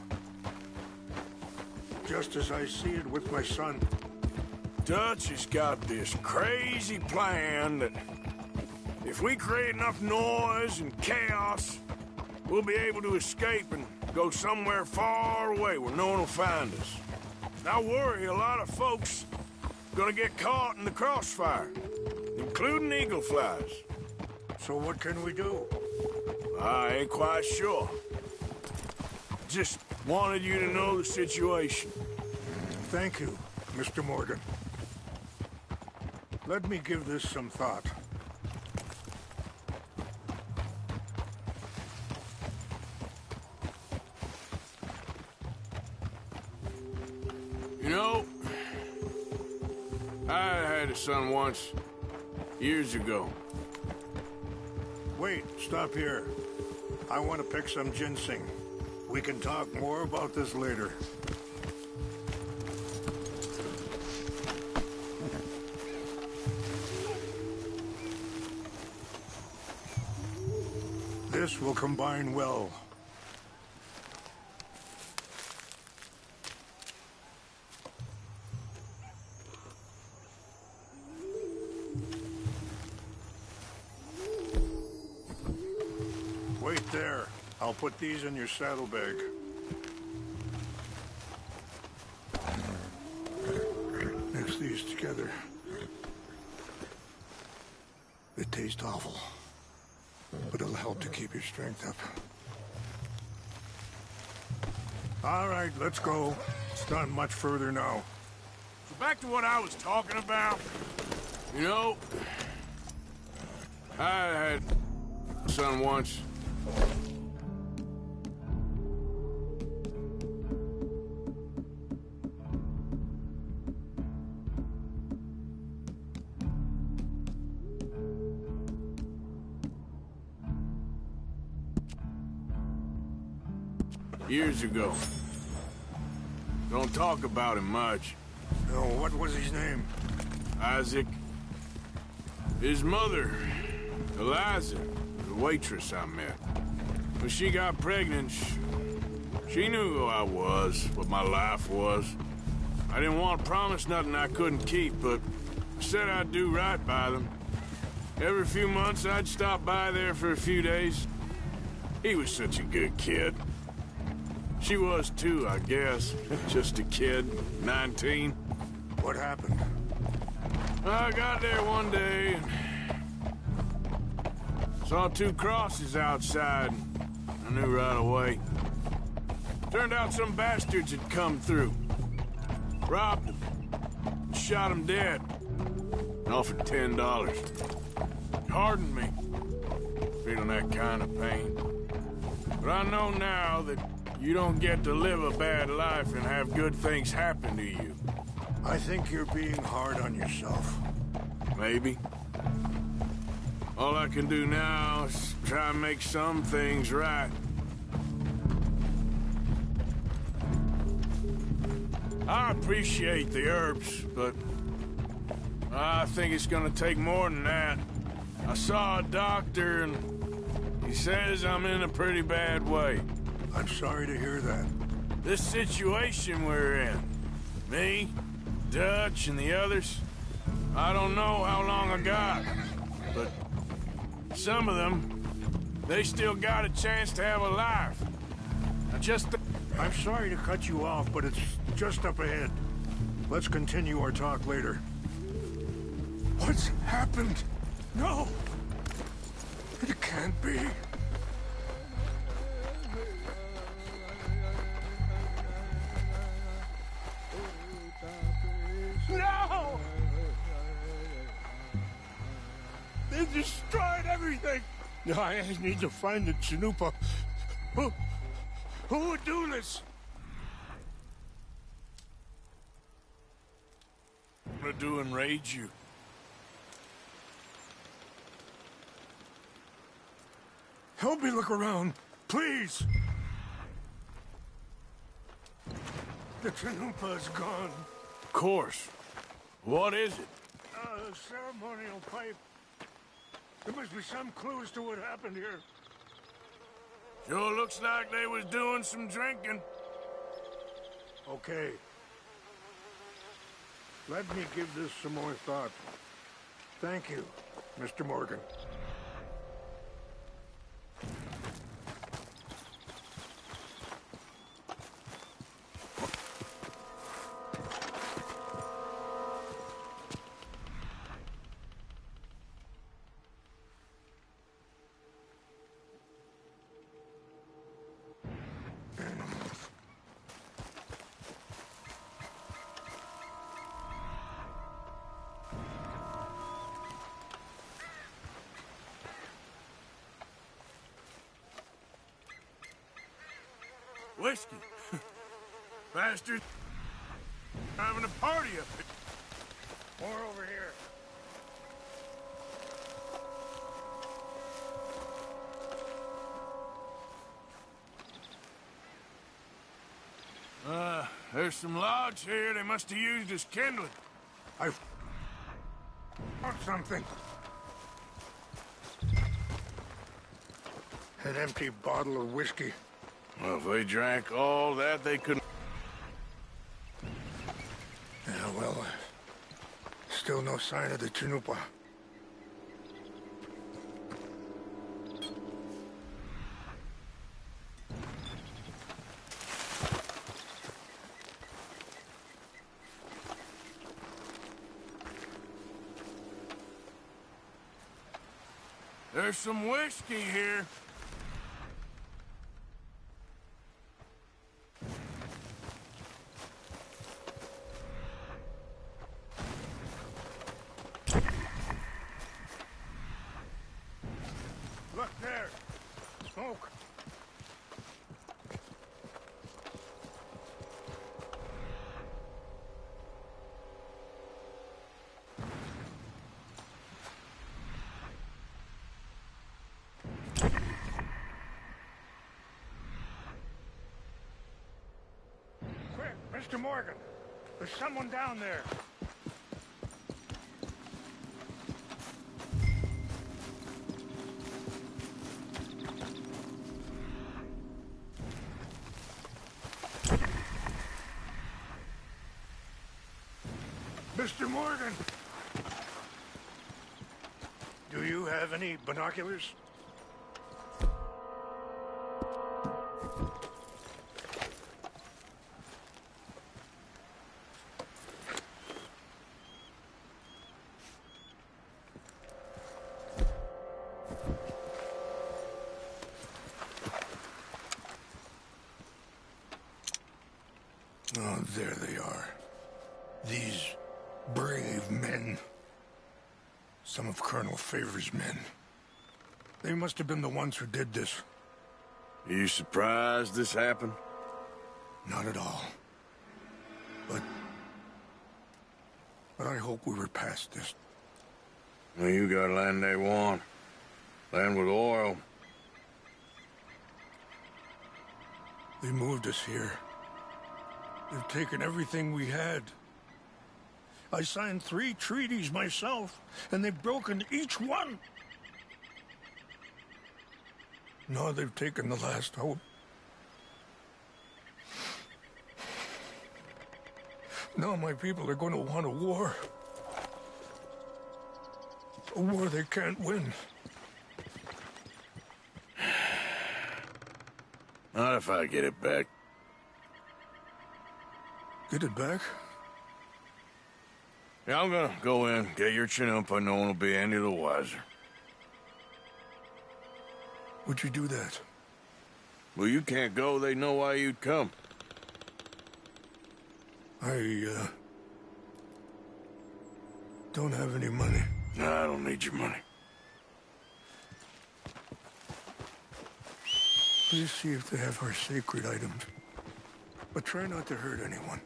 Just as I see it with my son. Dutch has got this crazy plan that if we create enough noise and chaos, we'll be able to escape and go somewhere far away where no one will find us. I worry a lot of folks gonna get caught in the crossfire, including eagle flies. So what can we do? I ain't quite sure. Just wanted you to know the situation. Thank you, Mr. Morgan. Let me give this some thought. You know, I had a son once, years ago. Wait, stop here. I want to pick some ginseng. We can talk more about this later. This will combine well. Wait there. I'll put these in your saddlebag. Mix these together. They taste awful, but it'll help to keep your strength up. All right, let's go. It's not much further now. So back to what I was talking about. You know, I had a son once. Years ago. Don't talk about him much. No, what was his name? Isaac. His mother, Eliza, the waitress I met. When she got pregnant, she knew who I was, what my life was. I didn't want to promise nothing I couldn't keep, but I said I'd do right by them. Every few months, I'd stop by there for a few days. He was such a good kid. She was too, I guess. Just a kid, 19. What happened? I got there one day and saw two crosses outside. I knew right away. Turned out some bastards had come through. Robbed them. Shot them dead. And offered $10. It hardened me. Feeling that kind of pain. But I know now that you don't get to live a bad life and have good things happen to you. I think you're being hard on yourself. Maybe. All I can do now is try and make some things right. I appreciate the herbs, but I think it's gonna take more than that. I saw a doctor and he says I'm in a pretty bad way. I'm sorry to hear that. This situation we're in, me, Dutch, and the others, I don't know how long I got, but some of them, they still got a chance to have a life. I'm sorry to cut you off, but it's just up ahead. Let's continue our talk later. What's happened? No! It can't be. No! They destroyed everything! I need to find the Chanupa. Who would do this? I'm gonna do enrage you. Help me look around, please! The Chanupa is gone. Of course. What is it? A ceremonial pipe. There must be some clues to what happened here. Sure looks like they was doing some drinking. Okay. Let me give this some more thought. Thank you, Mr. Morgan. Whiskey. Bastard. Having a party up here. More over here. There's some logs here they must have used as kindling. I found something. An empty bottle of whiskey. Well, if they drank all that, they couldn't... Yeah, well, still no sign of the Chanupa. There's some whiskey here. Mr. Morgan, there's someone down there. Mr. Morgan! Do you have any binoculars? Oh, there they are. These brave men. Some of Colonel Favor's men. They must have been the ones who did this. Are you surprised this happened? Not at all. But I hope we were past this. Well, you got land they want. Land with oil. They moved us here. They've taken everything we had. I signed 3 treaties myself, and they've broken each one. Now they've taken the last hope. Now my people are going to want a war. A war they can't win. Not if I get it back. Get it back? Yeah, I'm gonna go in, get your Chinook, but no one will be any the wiser. Would you do that? Well, you can't go. They know why you'd come. I don't have any money. No, I don't need your money. Please see if they have our sacred items. But try not to hurt anyone.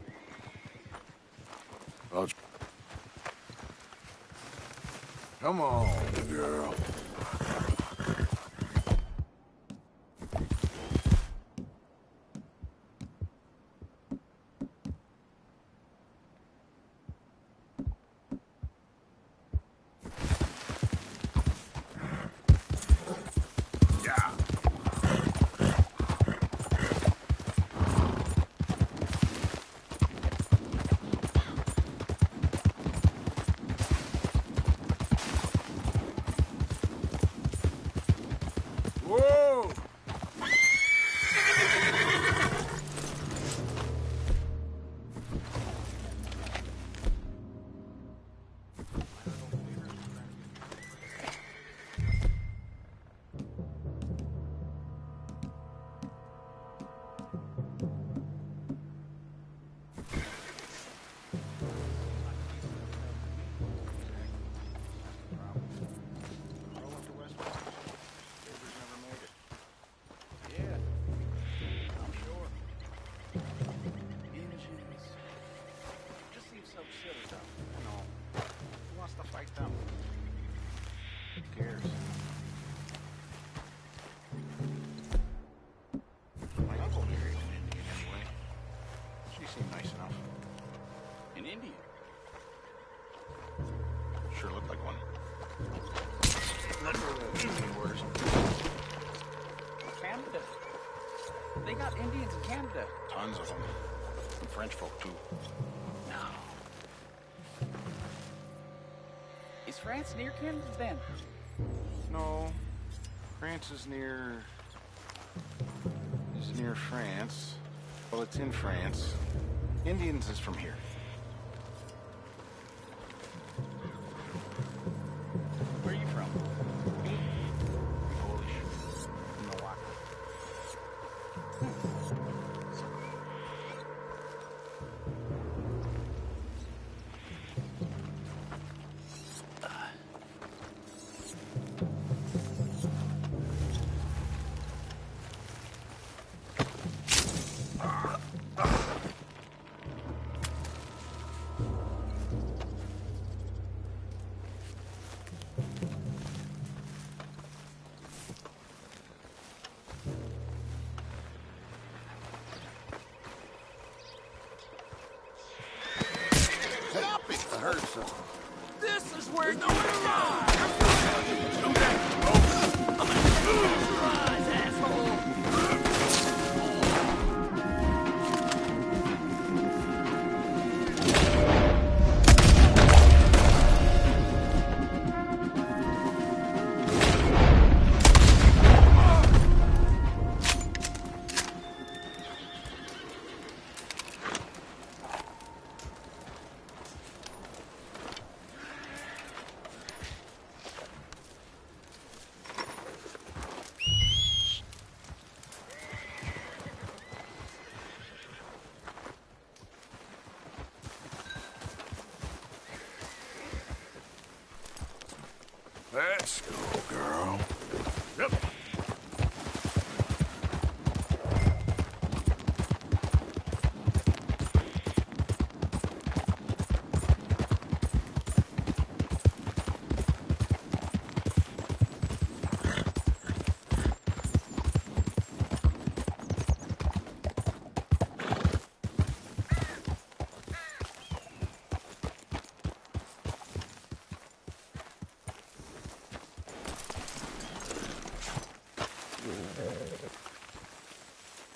Come on, girl. Sure looked like one. Canada. They got Indians in Canada. Tons of them. And French folk, too. No. Is France near Canada, then? No. France is near... is near France. Well, it's in France. Indians is from here. Where are you from? Me? Polish. Milwaukee. There's nowhere to run! Do that, bro! I'm gonna close your eyes, asshole! Let's go, girl. Yep.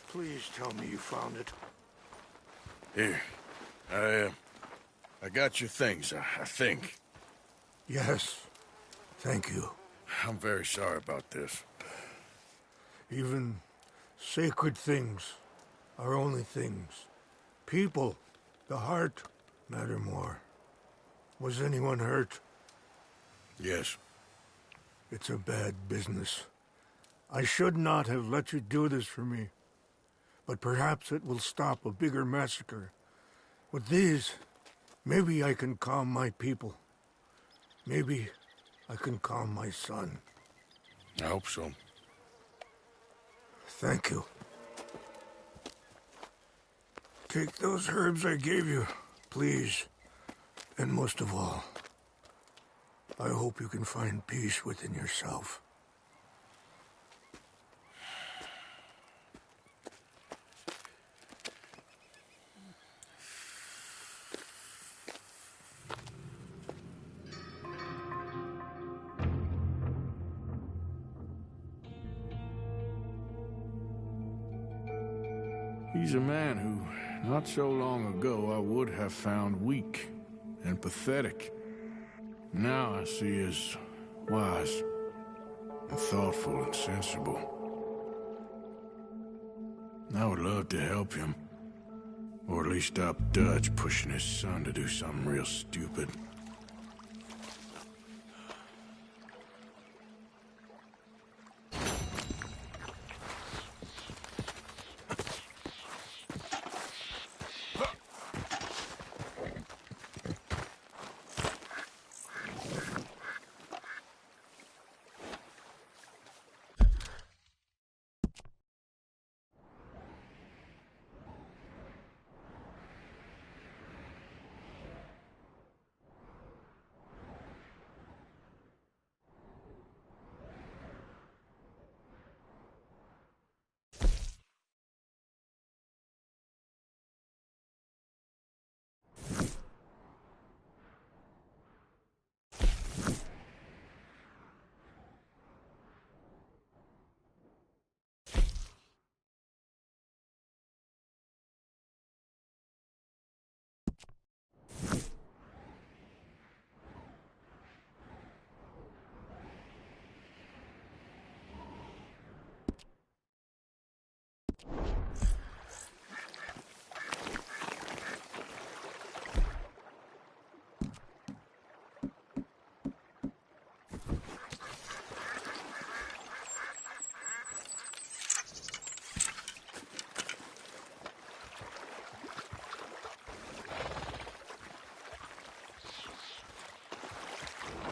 Please tell me you found it. Here. I got your things, I think. Yes. Thank you. I'm very sorry about this. Even sacred things are only things. People, the heart, matter more. Was anyone hurt? Yes. It's a bad business. I should not have let you do this for me. But perhaps it will stop a bigger massacre. With these, maybe I can calm my people. Maybe I can calm my son. I hope so. Thank you. Take those herbs I gave you, please. And most of all, I hope you can find peace within yourself. He's a man who, not so long ago, I would have found weak and pathetic. Now I see as wise and thoughtful and sensible. I would love to help him, or at least stop Dutch pushing his son to do something real stupid.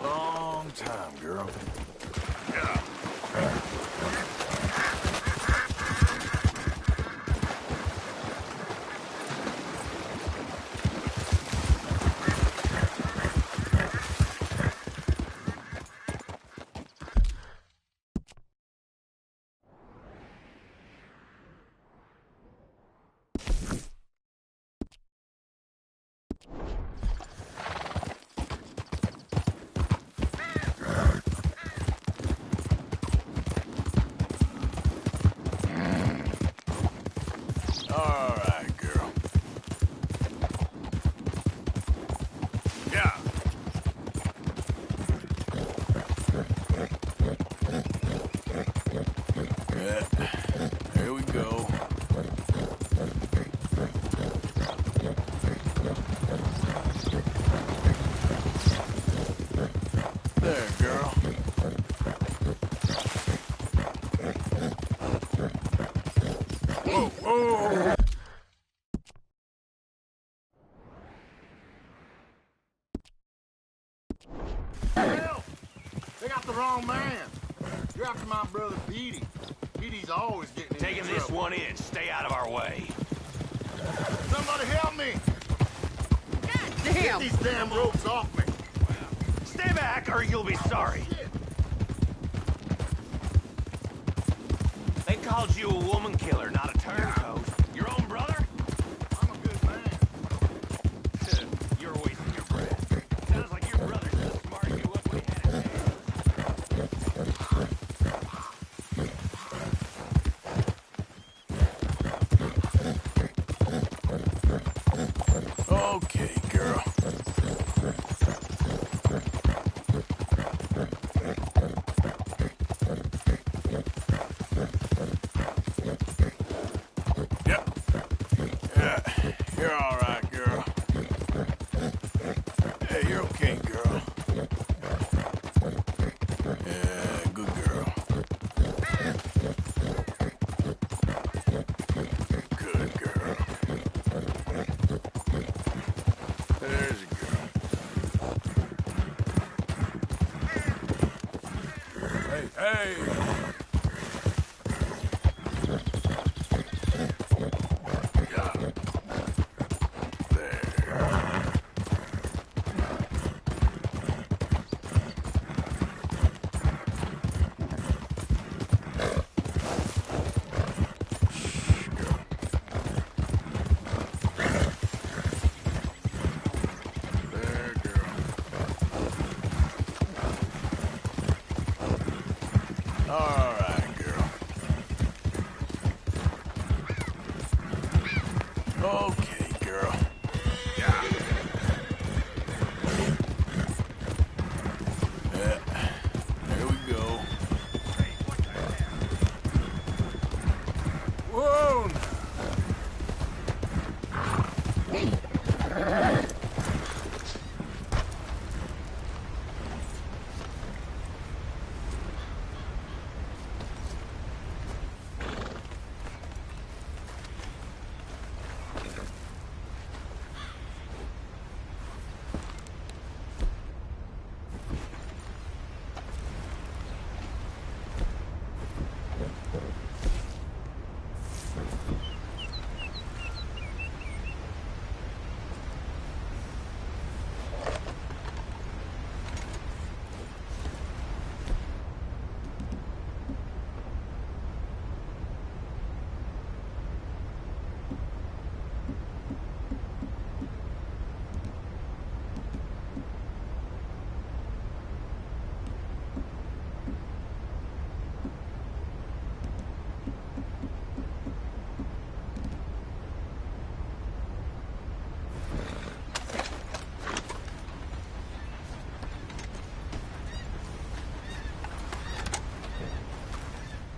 Long time, girl. Yeah. wrong man. You're after my brother Petey. Petey's always getting into Taking this trouble. one in. Stay out of our way. Somebody help me! Damn! Get these damn ropes off me! Stay back or you'll be sorry. They called you a woman killer, not a turncoat. Your own brother? I'm a good man. You're wasting your breath. Sounds like your brother just smarted you up when he had a chance. Okay, girl. Yep. Yeah, you're all right, girl. Yeah, you're okay, girl. Yeah, good girl. Good girl. There's a girl. Hey, hey! Yeah. There. Shh, girl. There, girl. All right, girl. Okay, girl. Yeah. Yeah. There we go. Whoa!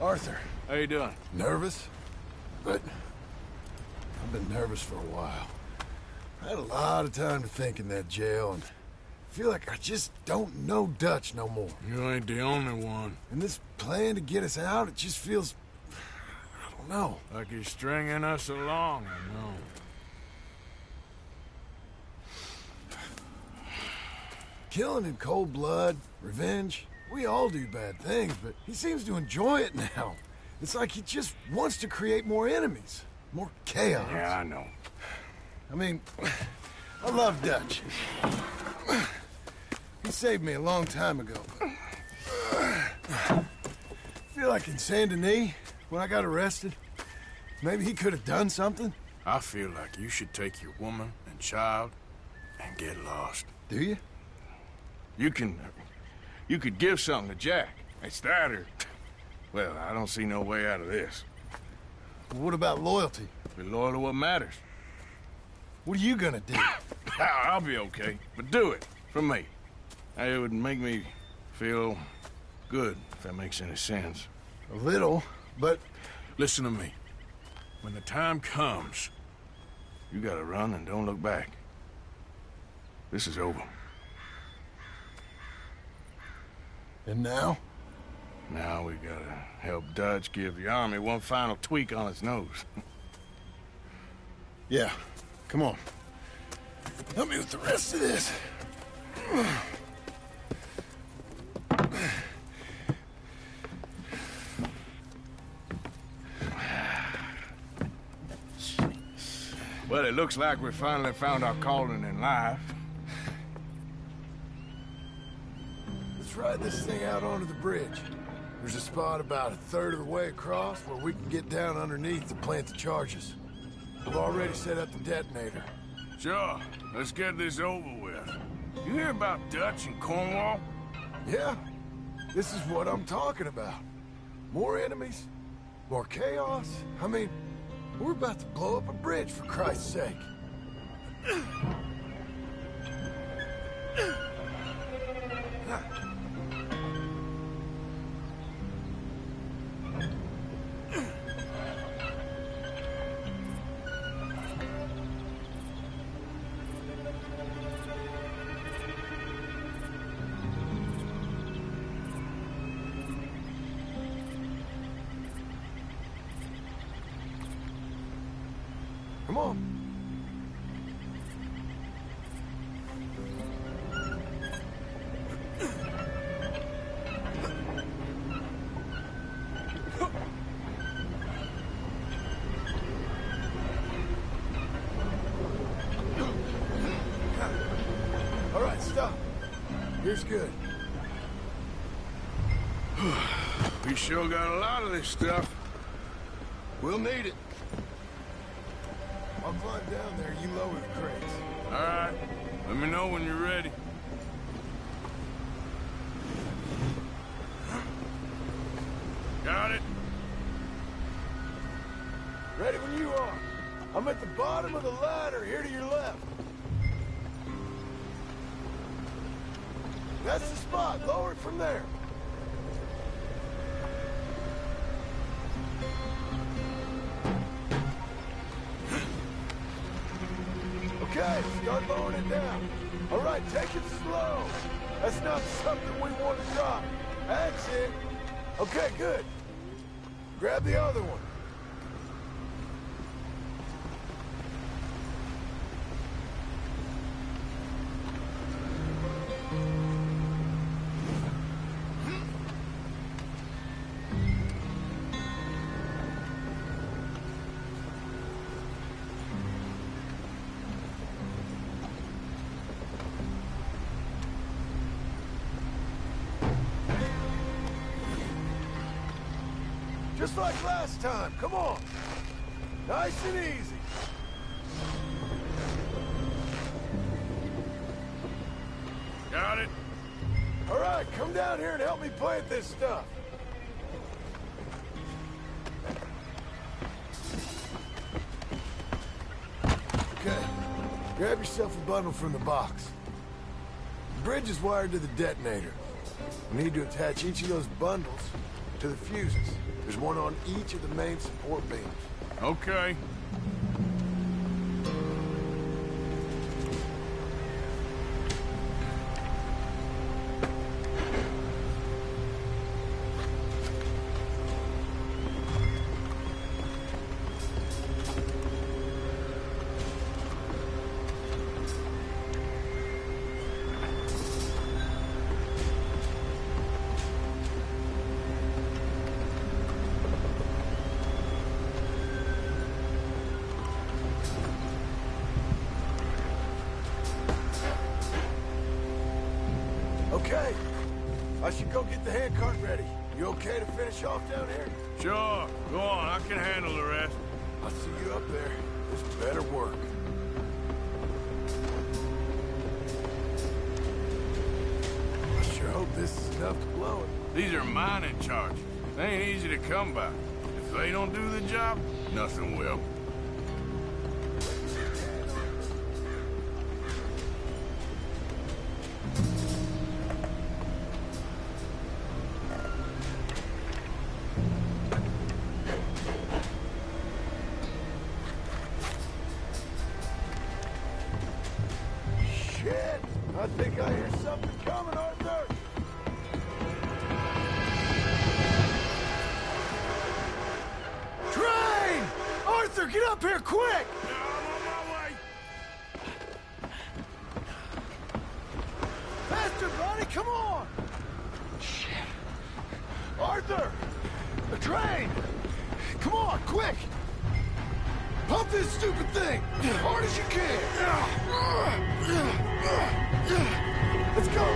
Arthur. How you doing? Nervous? But I've been nervous for a while. I had a lot of time to think in that jail, and I feel like I just don't know Dutch no more. You ain't the only one. And this plan to get us out, it just feels... I don't know. Like he's stringing us along, I know. Killing in cold blood, revenge, we all do bad things, but he seems to enjoy it now. It's like he just wants to create more enemies, more chaos. Yeah, I know. I mean, I love Dutch. He saved me a long time ago. I feel like in Saint Denis, when I got arrested, maybe he could have done something. I feel like you should take your woman and child and get lost. Do you? You could give something to Jack. It's that or... Well, I don't see no way out of this. What about loyalty? Be loyal to what matters. What are you gonna do? I'll be okay, but do it for me. It would make me feel good, if that makes any sense. A little, but... Listen to me. When the time comes, you gotta run and don't look back. This is over. And now? Now we gotta help Dutch give the army one final tweak on its nose. Yeah, come on. Help me with the rest of this. Well, it looks like we finally found our calling in life. Let's ride this thing out onto the bridge. There's a spot about a third of the way across where we can get down underneath to plant the charges. We've already set up the detonator. Sure. Let's get this over with. You hear about Dutch and Cornwall? Yeah. This is what I'm talking about. More enemies, more chaos. I mean, we're about to blow up a bridge, for Christ's sake. Come on. All right, stop. Here's good. We sure got a lot of this stuff. We'll need it. I'll climb down there, you lower the crates. All right. Let me know when you're ready. Got it. Ready when you are. I'm at the bottom of the ladder, here to your left. That's the spot. Lower it from there. Okay, start lowering it down. All right, take it slow. That's not something we want to drop. That's it. Okay, good. Grab the other one. Just like last time, come on. Nice and easy. Got it. All right, come down here and help me plant this stuff. Okay, grab yourself a bundle from the box. The bridge is wired to the detonator. We need to attach each of those bundles to the fuses. There's one on each of the main support beams. Okay. Okay. I should go get the handcart ready. You okay to finish off down here? Sure. Go on. I can handle the rest. I'll see you up there. This better work. I sure hope this is enough to blow it. These are mining charges. They ain't easy to come by. If they don't do the job, nothing will. Shit! I think I hear something coming, Arthur! Train! Arthur, get up here quick! Faster, buddy, come on! Shit. Arthur! The train! Come on, quick! Pump this stupid thing! Hard as you can! Let's go!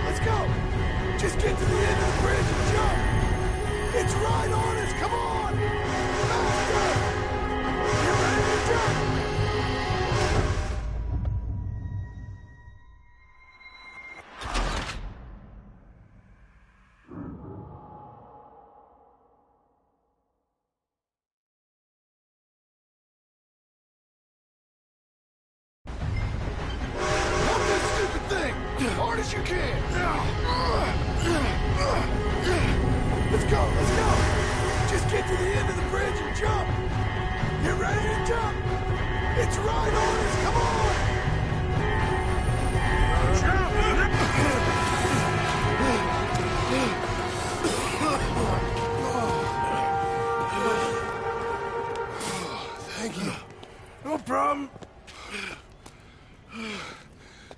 Just get to the end of the bridge and jump! It's right on us! Come on! Faster! Get ready to jump! Hard as you can! Let's go! Just get to the end of the bridge and jump! Get ready to jump! It's right on us! Come on! Thank you. No problem.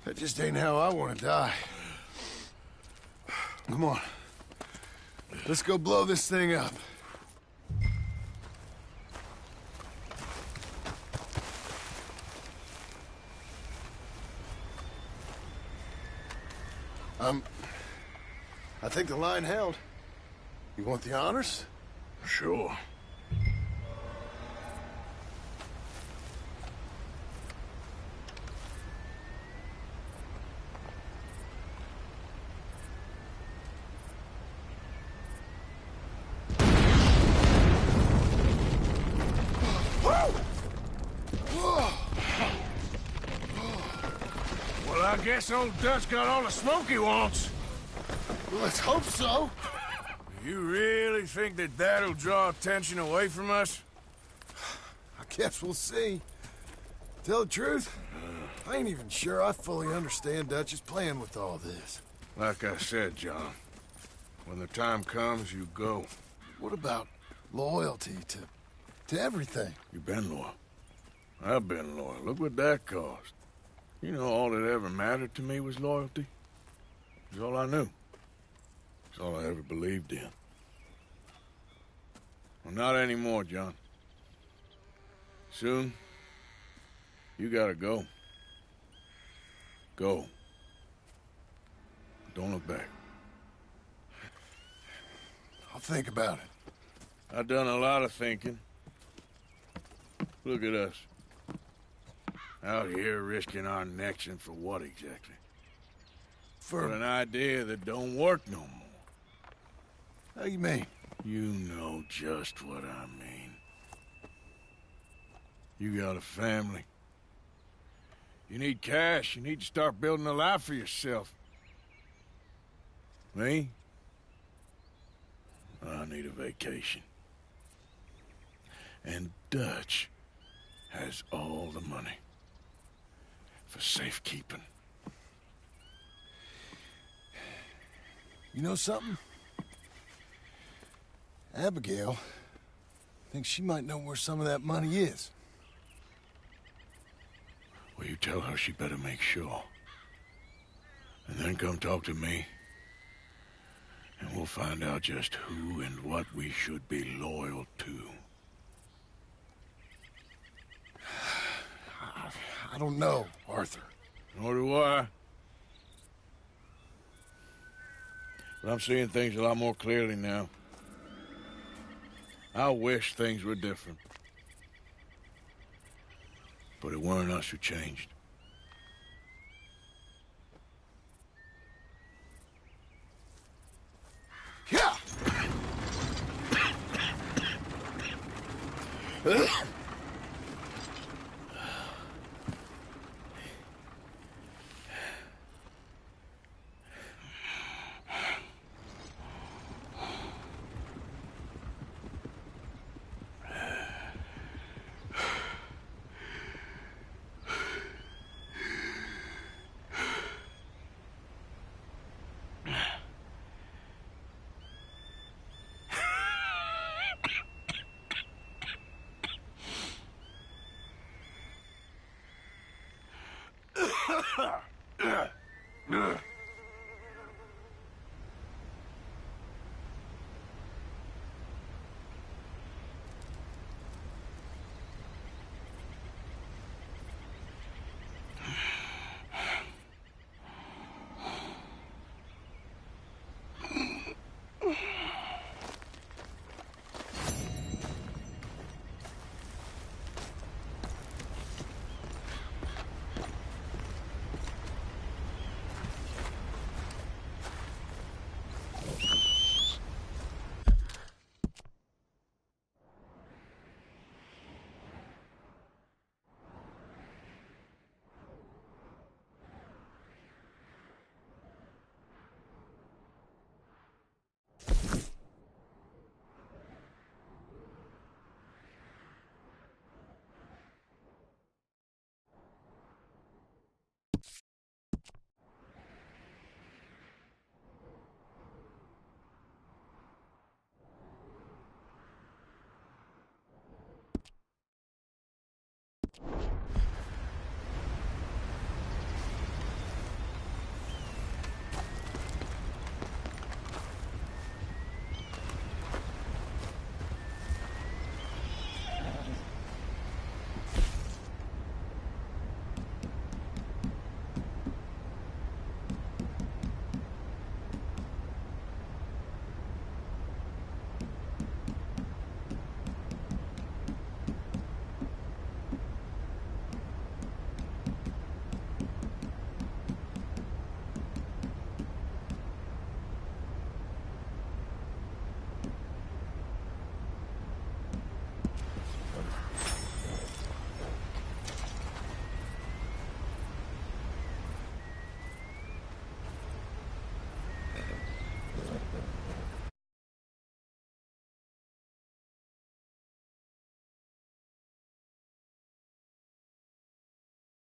That just ain't how I want to die. Come on. Let's go blow this thing up. I think the line held. You want the honors? Sure. Well, I guess old Dutch got all the smoke he wants. Well, let's hope so. You really think that that'll draw attention away from us? I guess we'll see. Tell the truth, I ain't even sure I fully understand Dutch's plan with all this. Like I said, John, when the time comes, you go. What about loyalty to everything? You've been loyal. I've been loyal. Look what that cost. You know, all that ever mattered to me was loyalty. It's all I knew. It's all I ever believed in. Well, not anymore, John. Soon, you gotta go. Go. Don't look back. I'll think about it. I've done a lot of thinking. Look at us. Out here risking our necks, and for what exactly? For an idea that don't work no more. How you mean? You know just what I mean. You got a family. You need cash. You need to start building a life for yourself. Me? I need a vacation. And Dutch has all the money for safekeeping. You know something? Abigail thinks she might know where some of that money is. Well, you tell her she better make sure. And then come talk to me. And we'll find out just who and what we should be loyal to. I don't know, Arthur. Nor do I. But I'm seeing things a lot more clearly now. I wish things were different. But it weren't us who changed. Yeah!